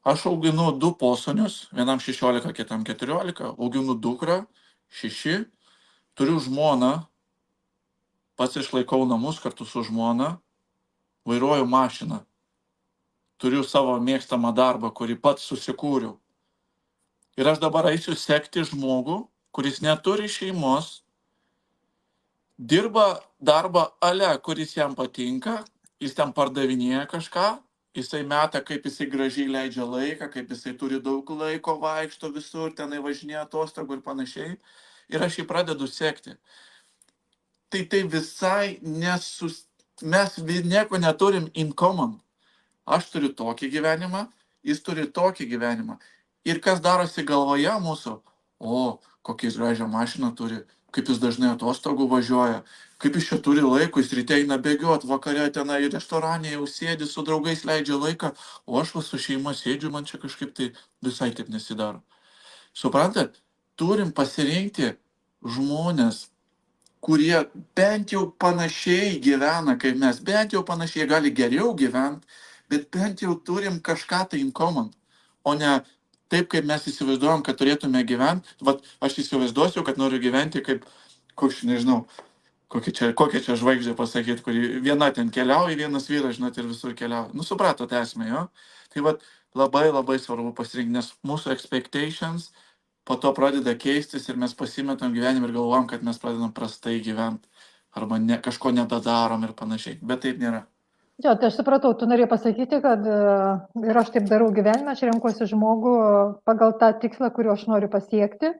Aš auginu 2 posūnius, vienam 16, kitam 14, auginu dukrą, 6, turiu žmoną, pats išlaikau namus kartu su žmona, vairuoju mašiną, turiu savo mėgstamą darbą, kurį pats susikūriau. Ir aš dabar eisiu sekti žmogų, kuris neturi šeimos, dirba darbą kuris jam patinka, jis ten pardavinėja kažką, jisai meta, kaip jisai gražiai leidžia laiką, kaip jisai turi daug laiko, vaikšto visur, tenai važinėja atostogų ir panašiai. Ir aš jį pradedu sekti. Tai visai mes nieko neturim in common. Aš turiu tokį gyvenimą, jis turi tokį gyvenimą. Ir kas darosi galvoje mūsų, kokį jis gražią mašiną turi, kaip jis dažnai atostogų važiuoja, kaip jis čia turi laiko, jis ryte eina bėgiot, vakare tenai restorane jau sėdi, su draugais leidžia laiką, o aš su šeima sėdžiu, man čia kažkaip tai visai taip nesidaro. Suprantat, turim pasirinkti žmonės, kurie bent jau panašiai gyvena kaip mes, bent jau panašiai gali geriau gyventi, bet bent jau turim kažką tai in common, o ne taip, kaip mes įsivaizduojam, kad turėtume gyventi. Aš įsivaizduosiu, kad noriu gyventi kaip, nežinau, kokią čia žvaigždę pasakyti, kuri viena ten keliauja, vienas vyras, žinot, ir visur keliauja. Supratote esmę, jo? Tai labai labai svarbu pasirinkti, nes mūsų expectations po to pradeda keistis ir mes pasimetam gyvenimą ir galvojam, kad mes pradedam prastai gyventi arba kažko nedadarom ir panašiai, bet taip nėra. Tai aš supratau, tu norėjai pasakyti, kad ir aš taip darau gyvenime, aš renkuosi žmogų pagal tą tikslą, kuriuo aš noriu pasiekti,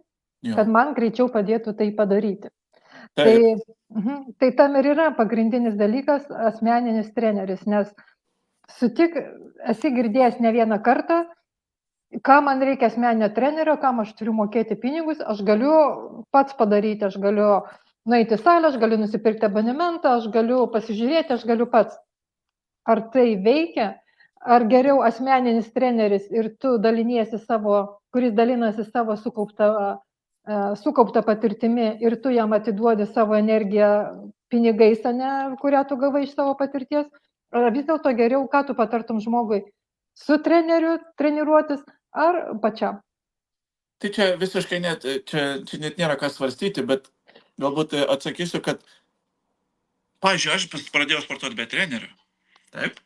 kad man greičiau padėtų tai padaryti. Tai tam ir yra pagrindinis dalykas asmeninis treneris, nes esi girdėjęs ne vieną kartą, ką man reikia asmeninio trenerio, kam aš turiu mokėti pinigus, aš galiu pats padaryti, aš galiu nueiti į salę, aš galiu nusipirkti abonementą, aš galiu pasižiūrėti, aš galiu pats. Ar tai veikia? Ar geriau asmeninis treneris ir tu daliniesi kuris dalinasi savo sukaupta patirtimi ir tu jam atiduodi savo energiją pinigais, ane, kurią tu gavai iš savo patirties, ar vis dėlto geriau, ką tu patartum žmogui, su treneriu treniruotis ar pačiam? Tai čia visiškai čia net nėra ką svarstyti, bet galbūt atsakysiu, kad, pavyzdžiui, aš pradėjau sportuoti be trenerio. Taip.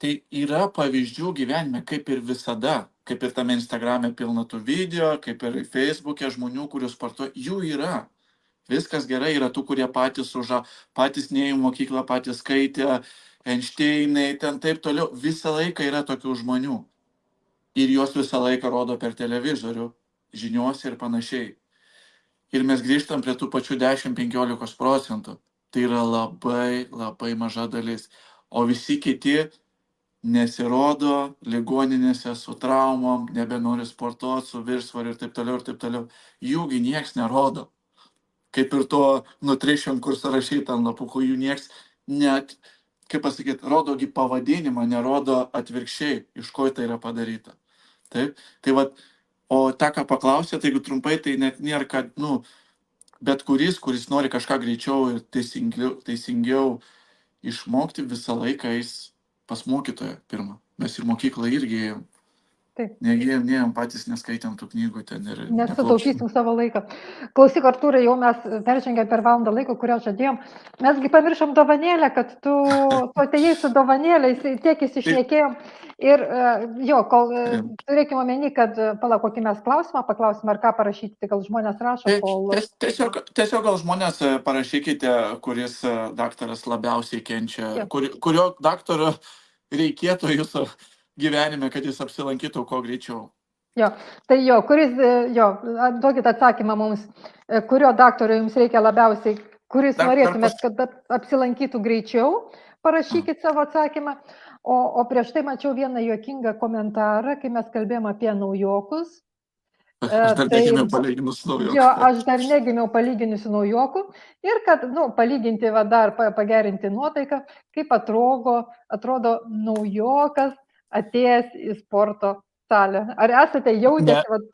Tai yra pavyzdžių gyvenime, kaip ir visada, kaip ir tame Instagrame pilna tų video, kaip ir Facebook'e žmonių, kurių sportuoja, jų yra. Viskas gerai, yra tų, kurie patys neėjo į mokyklą, patys skaitė, Einšteinai, ten taip toliau. Visą laiką yra tokių žmonių. Ir juos visą laiką rodo per televizorių, žiniuose ir panašiai. Ir mes grįžtam prie tų pačių 10-15%. Tai yra labai, labai maža dalis. O visi kiti nesirodo ligoninėse su traumom, nebenori sportuoti, su viršsvariu ir taip toliau ir taip toliau. Jųgi nieks nerodo. Kaip ir to nutrition, kur surašyta ant lapukų, jų nieks net, kaip pasakyti, rodogi pavadinimą, nerodo atvirkščiai, iš ko tai yra padaryta. Taip? Tai vat, o tą, ką paklausė, tai jeigu trumpai, tai net nėra, kad, bet kuris nori kažką greičiau ir teisingiau išmokti, visą laiką eis pas mokytoją pirmą. Mes į mokyklą irgi ėjom. Taip. Neėjom patys, neskaitėm tų knygų ten ir... Nes sutaupysim savo laiką. Klausyk, Artūrai, jau mes peržengėm per valandą laiko, kurio žadėjom. Mesgi pamiršom dovanėlę, kad tu atėjai su dovanėlė, tiek įsišnekėjom. Ir turėkime omeny, kad kokį mes klausimą paklausim, ar ką parašyti, tai gal žmonės rašo. Tiesiog gal žmonės parašykite, kuris daktaras labiausiai kenčia, kurio daktaro reikėtų jūsų gyvenime, kad jis apsilankytų kuo greičiau. Duokit atsakymą mums, kurio daktaro jums reikia labiausiai, kuris norėtumėt, kad apsilankytų greičiau, parašykit savo atsakymą. O prieš tai mačiau vieną juokingą komentarą, kai mes kalbėjom apie naujokus. Aš dar negimiau palyginus su naujoku. Aš dar negimiau palyginus su naujoku ir kad, palyginti, dar pagerinti nuotaiką, kaip atrodo naujokas atėjęs į sporto salę. Ar esate jautėsi?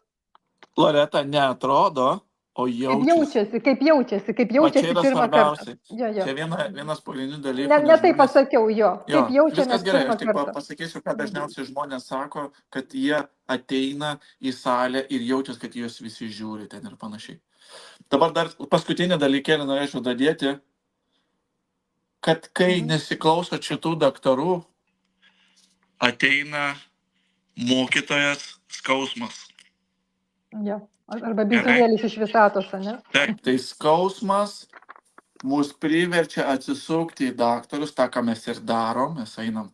Loreta, neatrodo, o jaučiasi. Kaip jaučiasi pirmą kartą. Čia vienas pagrindinių dalykų. Ne taip pasakiau, kaip jaučiamės viskas gerai, pirmą aš tik kartą. pasakysiu, kad dažniausiai žmonės sako, kad jie ateina į salę ir jaučiasi, kad juos visi žiūri ten ir panašiai. Dabar dar paskutinį dalykėlį norėčiau dadėti, kad kai nesiklausot šitų daktarų, ateina mokytojas skausmas. Arba bizūnėlis iš visatos, ne? Taip, tai skausmas mus priverčia atsisukti į daktarus, tą, ką mes ir darom, mes einam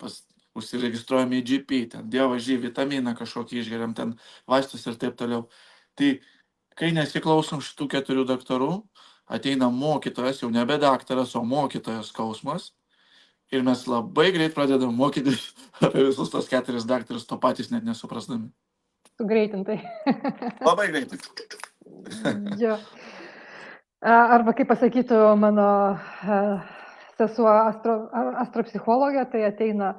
užsiregistruojame į GP, ten dievaži, vitaminą kažkokį išgeriam, ten vaistus ir taip toliau. Tai kai nesiklausom šitų 4 daktarų, ateina mokytojas, jau nebe daktaras, o mokytojas skausmas. Ir mes labai greit pradedam mokytis apie visus tos 4 daktarus, to patys net nesuprasdami. Sugreitintai. Labai greitai. Arba kaip pasakytų mano sesuo astropsichologė, tai ateina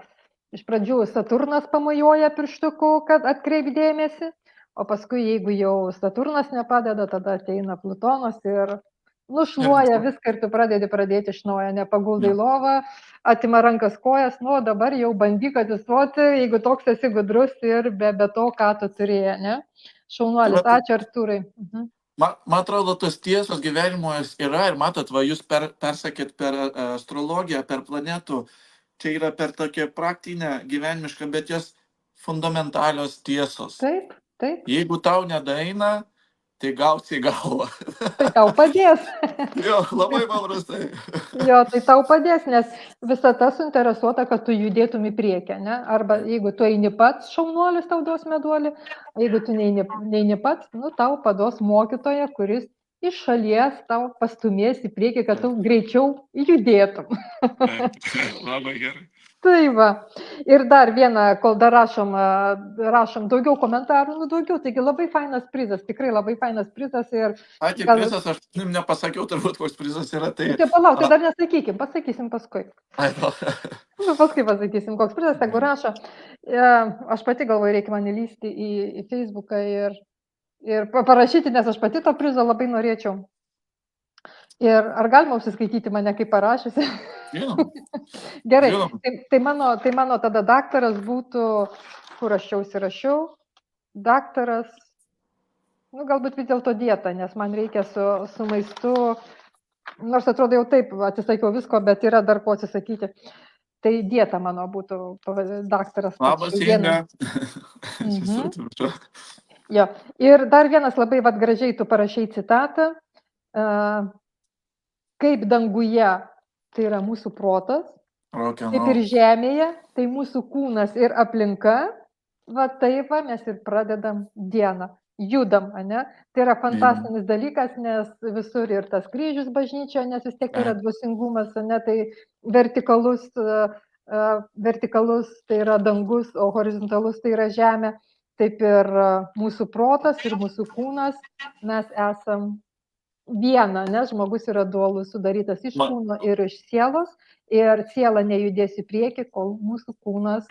iš pradžių Saturnas pamojuoja pirštuku, kad atkreip dėmesį, o paskui, jeigu jau Saturnas nepadeda, tada ateina Plutonas ir nušluoja viską ir tu pradėti iš naujo, nepaguldai lovą, atima rankas kojas, dabar jau bandyk atsistoti, jeigu toks esi gudrus ir be to, ką tu turėjai, ne? Šaunuolis, ačiū Artūrai. Man atrodo, tos tiesos gyvenimo yra ir matot, jūs persakėt per astrologiją, per planetų, čia yra per tokią praktinę gyvenimišką, bet jos fundamentalios tiesos. Taip. Jeigu tau nedaina, tai gausi į galvą. Tai tau padės. Labai paprastai. Tai tau padės, nes visata suinteresuota, kad tu judėtum į priekį, ne? Arba jeigu tu eini pats, šaunuolis tau duos meduolį, jeigu tu neini pats, tau paduos mokytoją, kuris iš šalies tau pastumės į priekį, kad tu greičiau judėtum. Labai gerai. Tai va. Ir dar vieną, kol dar rašom daugiau komentarų, daugiau. Taigi labai fainas prizas, tikrai labai fainas prizas. Ir Tai gal... prizas, aš nepasakiau turbūt, koks prizas yra. Tai palauk, tai dar nesakykim, pasakysim paskui. Paskui pasakysim, koks prizas, tegu rašo. Aš pati galvoju, reikia man įlysti į Facebooką ir parašyti, nes aš pati to prizo labai norėčiau. Ir ar galima užsiskaityti mane kaip parašysi? Gerai, tai mano tada daktaras būtų, kur aš čia užsirašiau, daktaras, galbūt vis dėlto dieta, nes man reikia su maistu, nors atrodo jau taip atsisakiau visko, bet yra dar ko atsisakyti. Tai dieta mano būtų daktaras. Labas, Inga. Jo. Ir dar vienas labai gražiai tu parašai citatą. Kaip danguje, tai yra mūsų protas, kaip ir žemėje, tai mūsų kūnas ir aplinka, taip mes ir pradedam dieną, judam, ane? Tai yra fantastinis dalykas, nes visur ir tas kryžius bažnyčioje, nes vis tiek yra dvasingumas, ane? Tai vertikalus tai yra dangus, o horizontalus tai yra žemė, taip ir mūsų protas ir mūsų kūnas, mes esam viena, nes žmogus yra dualus, sudarytas iš kūno ir iš sielos, ir siela nejudės į priekį, kol mūsų kūnas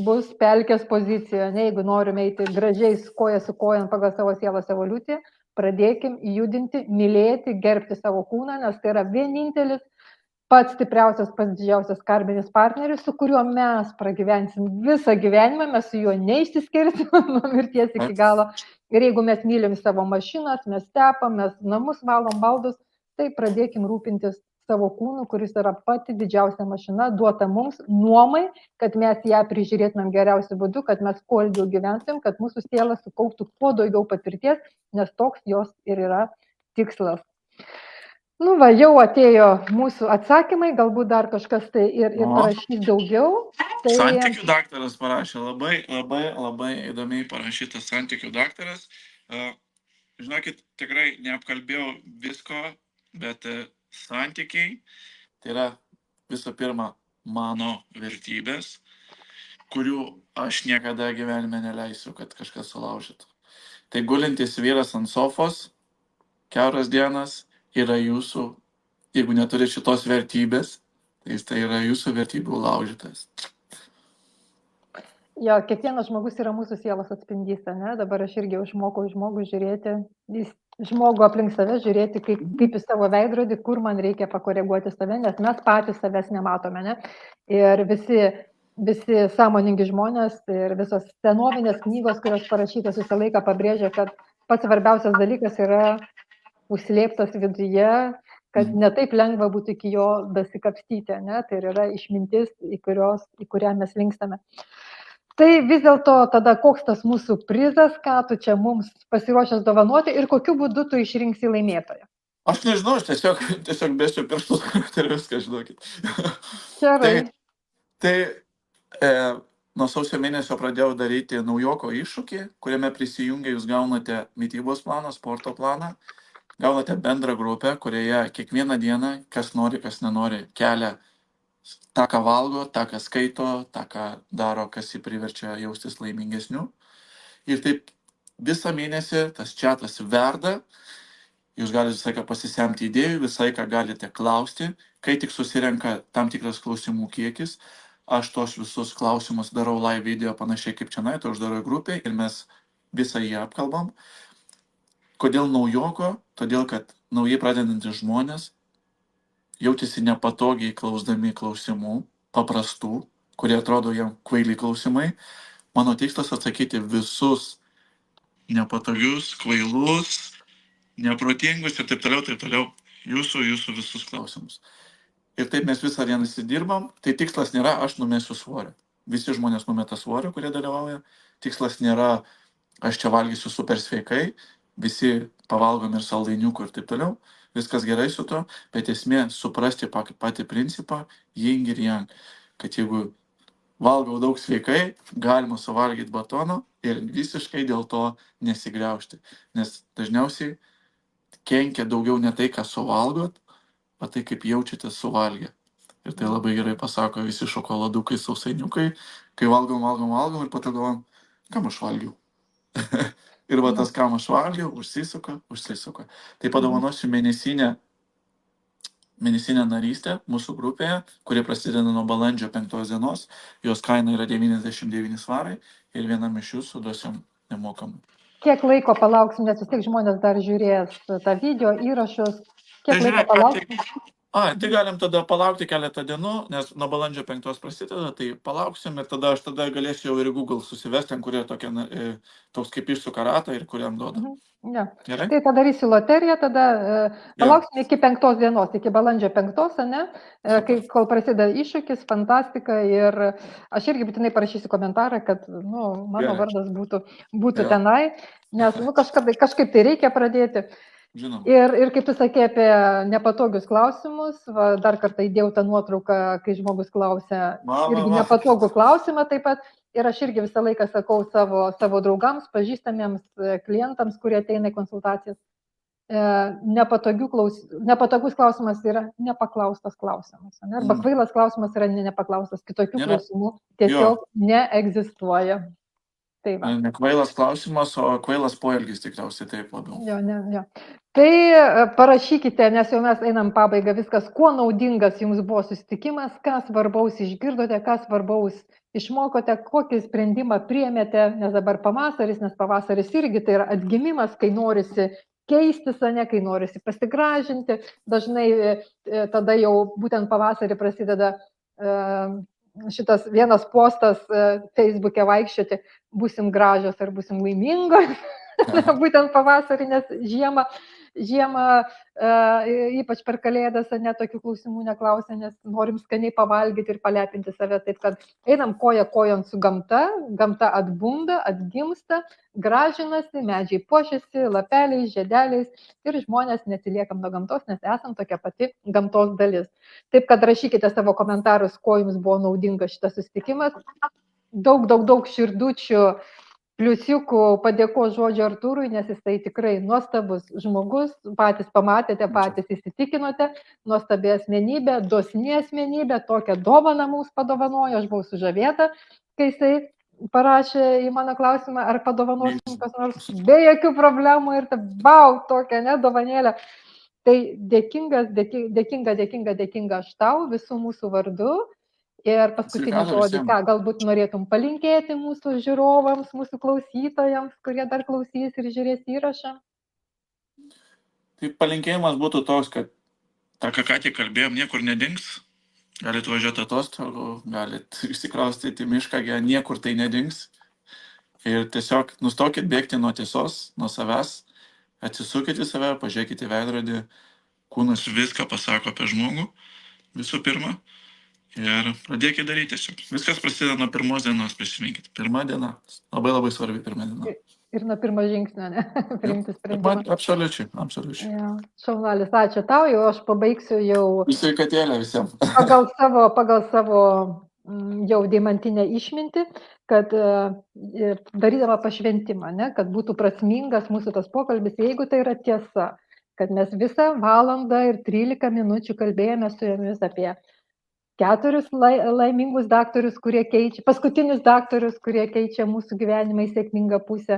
bus pelkės pozicijoje. Jeigu norime eiti gražiais koja su kojant pagal savo sielos evoliuciją, pradėkim judinti, mylėti, gerbti savo kūną, nes tai yra vienintelis pats stipriausias, pats didžiausias karminis partneris, su kuriuo mes pragyvensim visą gyvenimą, mes su juo neišsiskirsim nuo mirties iki galo. Ir jeigu mes mylim savo mašinas, mes tepam, mes namus valom, baldus, tai pradėkim rūpintis savo kūnu, kuris yra pati didžiausia mašina, duota mums nuomai, kad mes ją prižiūrėtumėm geriausiu būdu, kad mes kuo ilgiau gyventum, kad mūsų siela sukauptų kuo daugiau patirties, nes toks jos ir yra tikslas. Jau atėjo mūsų atsakymai, galbūt dar kažkas tai ir parašys daugiau. Tai... Santykių daktaras parašė, labai įdomiai parašytas santykių daktaras. Žinokit, tikrai neapkalbėjau visko, bet santykiai tai yra visų pirma mano vertybės, kurių aš niekada gyvenime neleisiu, kad kažkas sulaužytų. Tai gulintis vyras ant sofos, kiauras dienas, yra jūsų, jeigu neturi šitos vertybės, tai yra jūsų vertybių laužytas. Jo, kiekvienas žmogus yra mūsų sielos atspindys, ne? Dabar aš irgi išmokau žmogų žiūrėti, žmogų aplink save žiūrėti kaip į savo veidrodį, kur man reikia pakoreguoti save, nes mes patys savęs nematome, ne? Ir visi sąmoningi žmonės ir visos senovinės knygos, kurios parašytos visą laiką pabrėžia, kad pats svarbiausias dalykas yra užslėptas viduje, kad netaip lengva būtų iki jo dasikapstyti, ne? Tai yra išmintis, į kurią mes linkstame. Tai vis dėlto tada koks tas mūsų prizas, ką tu čia mums pasiruošęs dovanoti ir kokiu būdu tu išrinksi laimėtoją? Aš nežinau, aš tiesiog bėsiu pirštus ir viską, žinokit. Gerai. Tai nuo sausio mėnesio pradėjau daryti naujoko iššūkį, kuriame prisijungę jūs gaunate mitybos planą, sporto planą, gaunate bendrą grupę, kurioje kiekvieną dieną, kas nori, kas nenori, kelia tą, ką valgo, tą, ką skaito, tą, ką daro, kas jį priverčia jaustis laimingesniu. Ir taip visą mėnesį tas chatas verda, jūs galite visą laiką pasisemti idėjų, visą laiką galite klausti, kai tik susirenka tam tikras klausimų kiekis, aš tos visus klausimus darau live video panašiai kaip čia, tai uždaroj grupė ir mes visą jį apkalbam. Kodėl naujoko? Todėl, kad naujai pradedantys žmonės jaučiasi nepatogiai klausdami klausimų, paprastų, kurie atrodo jam kvailiai klausimai. Mano tikslas atsakyti visus nepatogius, kvailus, neprotingus ir taip toliau, jūsų visus klausimus. Ir taip mes visą dieną įsidirbam, tai tikslas nėra aš numesiu svorio. Visi žmonės numeta svorio, kurie dalyvauja. Tikslas nėra aš čia valgysiu super sveikai, visi pavalgom ir saldainiukų ir taip toliau. Viskas gerai su to, bet esmė suprasti patį principą yin ir yang. Kad jeigu valgau daug sveikai, galima suvalgyti batono ir visiškai dėl to nesigriaužti. Nes dažniausiai kenkia daugiau ne tai, ką suvalgot, o tai, kaip jaučiatės suvalgę. Ir tai labai gerai pasako visi šokoladukai, sausainiukai, kai valgom ir po to galvom, kam aš valgiau. Ir va tas, kam aš valgiau, užsisuka. Tai padovanosiu mėnesinę narystę mūsų grupėje, kuri prasideda nuo balandžio 5 dienos. Jos kaina yra 99 svarai ir vienam iš jūsų duosim nemokamai. Kiek laiko palauksim, nes vis tiek žmonės dar žiūrės tą video įrašus. Kiek Tai laiko žiūrėk, palauksim? Tai galim tada palaukti keletą dienų, nes nuo balandžio 5 prasideda, tai palauksim ir tada aš galėsiu jau ir į Google susivesti, kurie toks kaip išsuka ratą ir kuriam duoda. Ne. Gerai? Tai padarysiu loteriją, tada palauksim iki 5 dienos, iki balandžio 5, ne? Kol prasideda iššūkis, fantastika ir aš irgi būtinai parašysiu komentarą, kad mano vardas būtų tenai, nes kažkaip tai reikia pradėti. Žinoma. Ir kaip tu sakė apie nepatogius klausimus, dar kartą įdėjau tą nuotrauką, kai žmogus klausia irgi nepatogų klausimą taip pat. Ir aš irgi visą laiką sakau savo draugams, pažįstamiems klientams, kurie ateina į konsultacijas, nepatogus klausimas yra nepaklaustas klausimas. Ne? Arba kvailas klausimas yra nepaklaustas, kitokių klausimų tiesiog neegzistuoja. Tai va. Ne kvailas klausimas, o kvailas poelgis tikriausiai taip labiau. Jo. Tai parašykite, nes jau mes einam pabaigą, viskas, kuo naudingas jums buvo susitikimas, ką svarbaus išgirdote, ką svarbaus išmokote, kokį sprendimą priėmėte, nes dabar pavasaris, nes pavasaris irgi tai yra atgimimas, kai norisi keistis, ne, kai norisi pasigražinti. Dažnai tada jau būtent pavasarį prasideda šitas vienas postas Facebook'e vaikščioti, būsim gražios ar būsim laimingos, būtent pavasarį, nes žiemą, ypač per Kalėdas, net tokių klausimų neklausia, nes norim skaniai pavalgyti ir palepinti save. Taip kad einam koja kojon su gamta atbunda, atgimsta, gražinasi, medžiai puošiasi, lapeliais, žiedeliais ir žmonės neatsiliekam nuo gamtos, nes esam tokia pati gamtos dalis. Taip kad rašykite savo komentarus, kuo jums buvo naudingas šitas susitikimas. Daug širdučių, pliusiukų, padėkos žodžio Artūrui, nes jisai tikrai nuostabus žmogus, patys pamatėte, patys įsitikinote, nuostabi asmenybė, dosni asmenybė, tokią dovaną mums padovanojo, aš buvau sužavėta, kai jisai parašė į mano klausimą, ar padovanosim kas nors, be jokių problemų ir tokia, dovanėlė. Tai dėkinga aš tau visų mūsų vardu. Ir paskutinį žodį, ką galbūt norėtum palinkėti mūsų žiūrovams, mūsų klausytojams, kurie dar klausys ir žiūrės įrašą? Tai palinkėjimas būtų toks, kad tą, ką tik kalbėjom, niekur nedings. Galit važiuoti atostogų, galit išsikraustyti į mišką, niekur tai nedings. Ir tiesiog nustokit bėgti nuo tiesos, nuo savęs, atsisukit į save, pažiūrėkit į veidrodį, kūnas viską pasako apie žmogų, visų pirma. Ir pradėkite daryti tiesiog. Viskas prasideda nuo 1 dienos, prisiminkite. 1 diena. Labai svarbi 1 diena. Ir nuo 1 žingsnio, ne? Priimti sprendimą. Absoliučiai. Ja. Šaunuolis, ačiū tau, jau aš pabaigsiu jau... Sveikatėlė visiems. pagal savo jau deimantinę išmintį, kad darydama pašventimą, ne? Kad būtų prasmingas mūsų tas pokalbis, jeigu tai yra tiesa, kad mes visą valandą ir 13 minučių kalbėjome su jumis apie 4 laimingus daktarus, paskutinius daktarus, kurie keičia mūsų gyvenimą į sėkmingą pusę,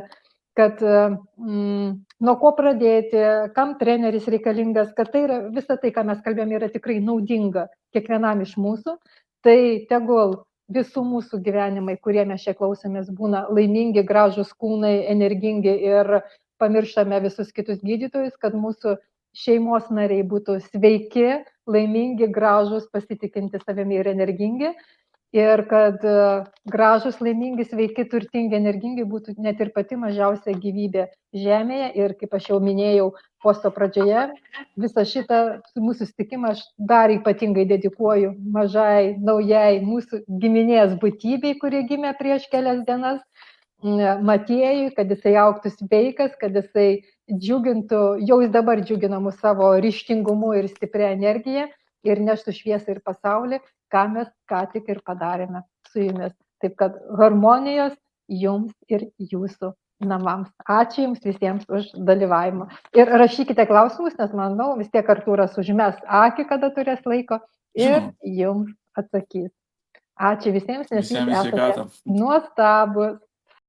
kad nuo ko pradėti, kam treneris reikalingas, kad tai yra, visa tai, ką mes kalbėjome, yra tikrai naudinga kiekvienam iš mūsų. Tai tegul visų mūsų gyvenimai, kurie mes čia klausėmės, būna laimingi, gražus kūnai, energingi ir pamirštame visus kitus gydytojus, kad mūsų šeimos nariai būtų sveiki, laimingi, gražus, pasitikinti savimi ir energingi. Ir kad gražus, laimingi, sveiki, turtingi, energingi būtų net ir pati mažiausia gyvybė Žemėje. Ir kaip aš jau minėjau posto pradžioje, visą šitą mūsų susitikimą aš dar ypatingai dedikuoju mažai, naujai mūsų giminės būtybei, kurie gimė prieš kelias dienas, Matiejui, kad jisai augtų sveikas, kad jisai džiugintų, jau jis dabar džiugina mus savo ryžtingumu ir stiprią energiją ir neštų šviesą ir pasaulį, ką mes ką tik ir padarėme su jumis. Taip kad harmonijos, jums ir jūsų namams. Ačiū Jums visiems už dalyvavimą. Ir rašykite klausimus, nes manau, vis tiek Artūras užmes akį, kada turės laiko ir Žinoma. jums atsakys. Ačiū visiems, nes jūs Visiems esate sveikatą. nuostabus.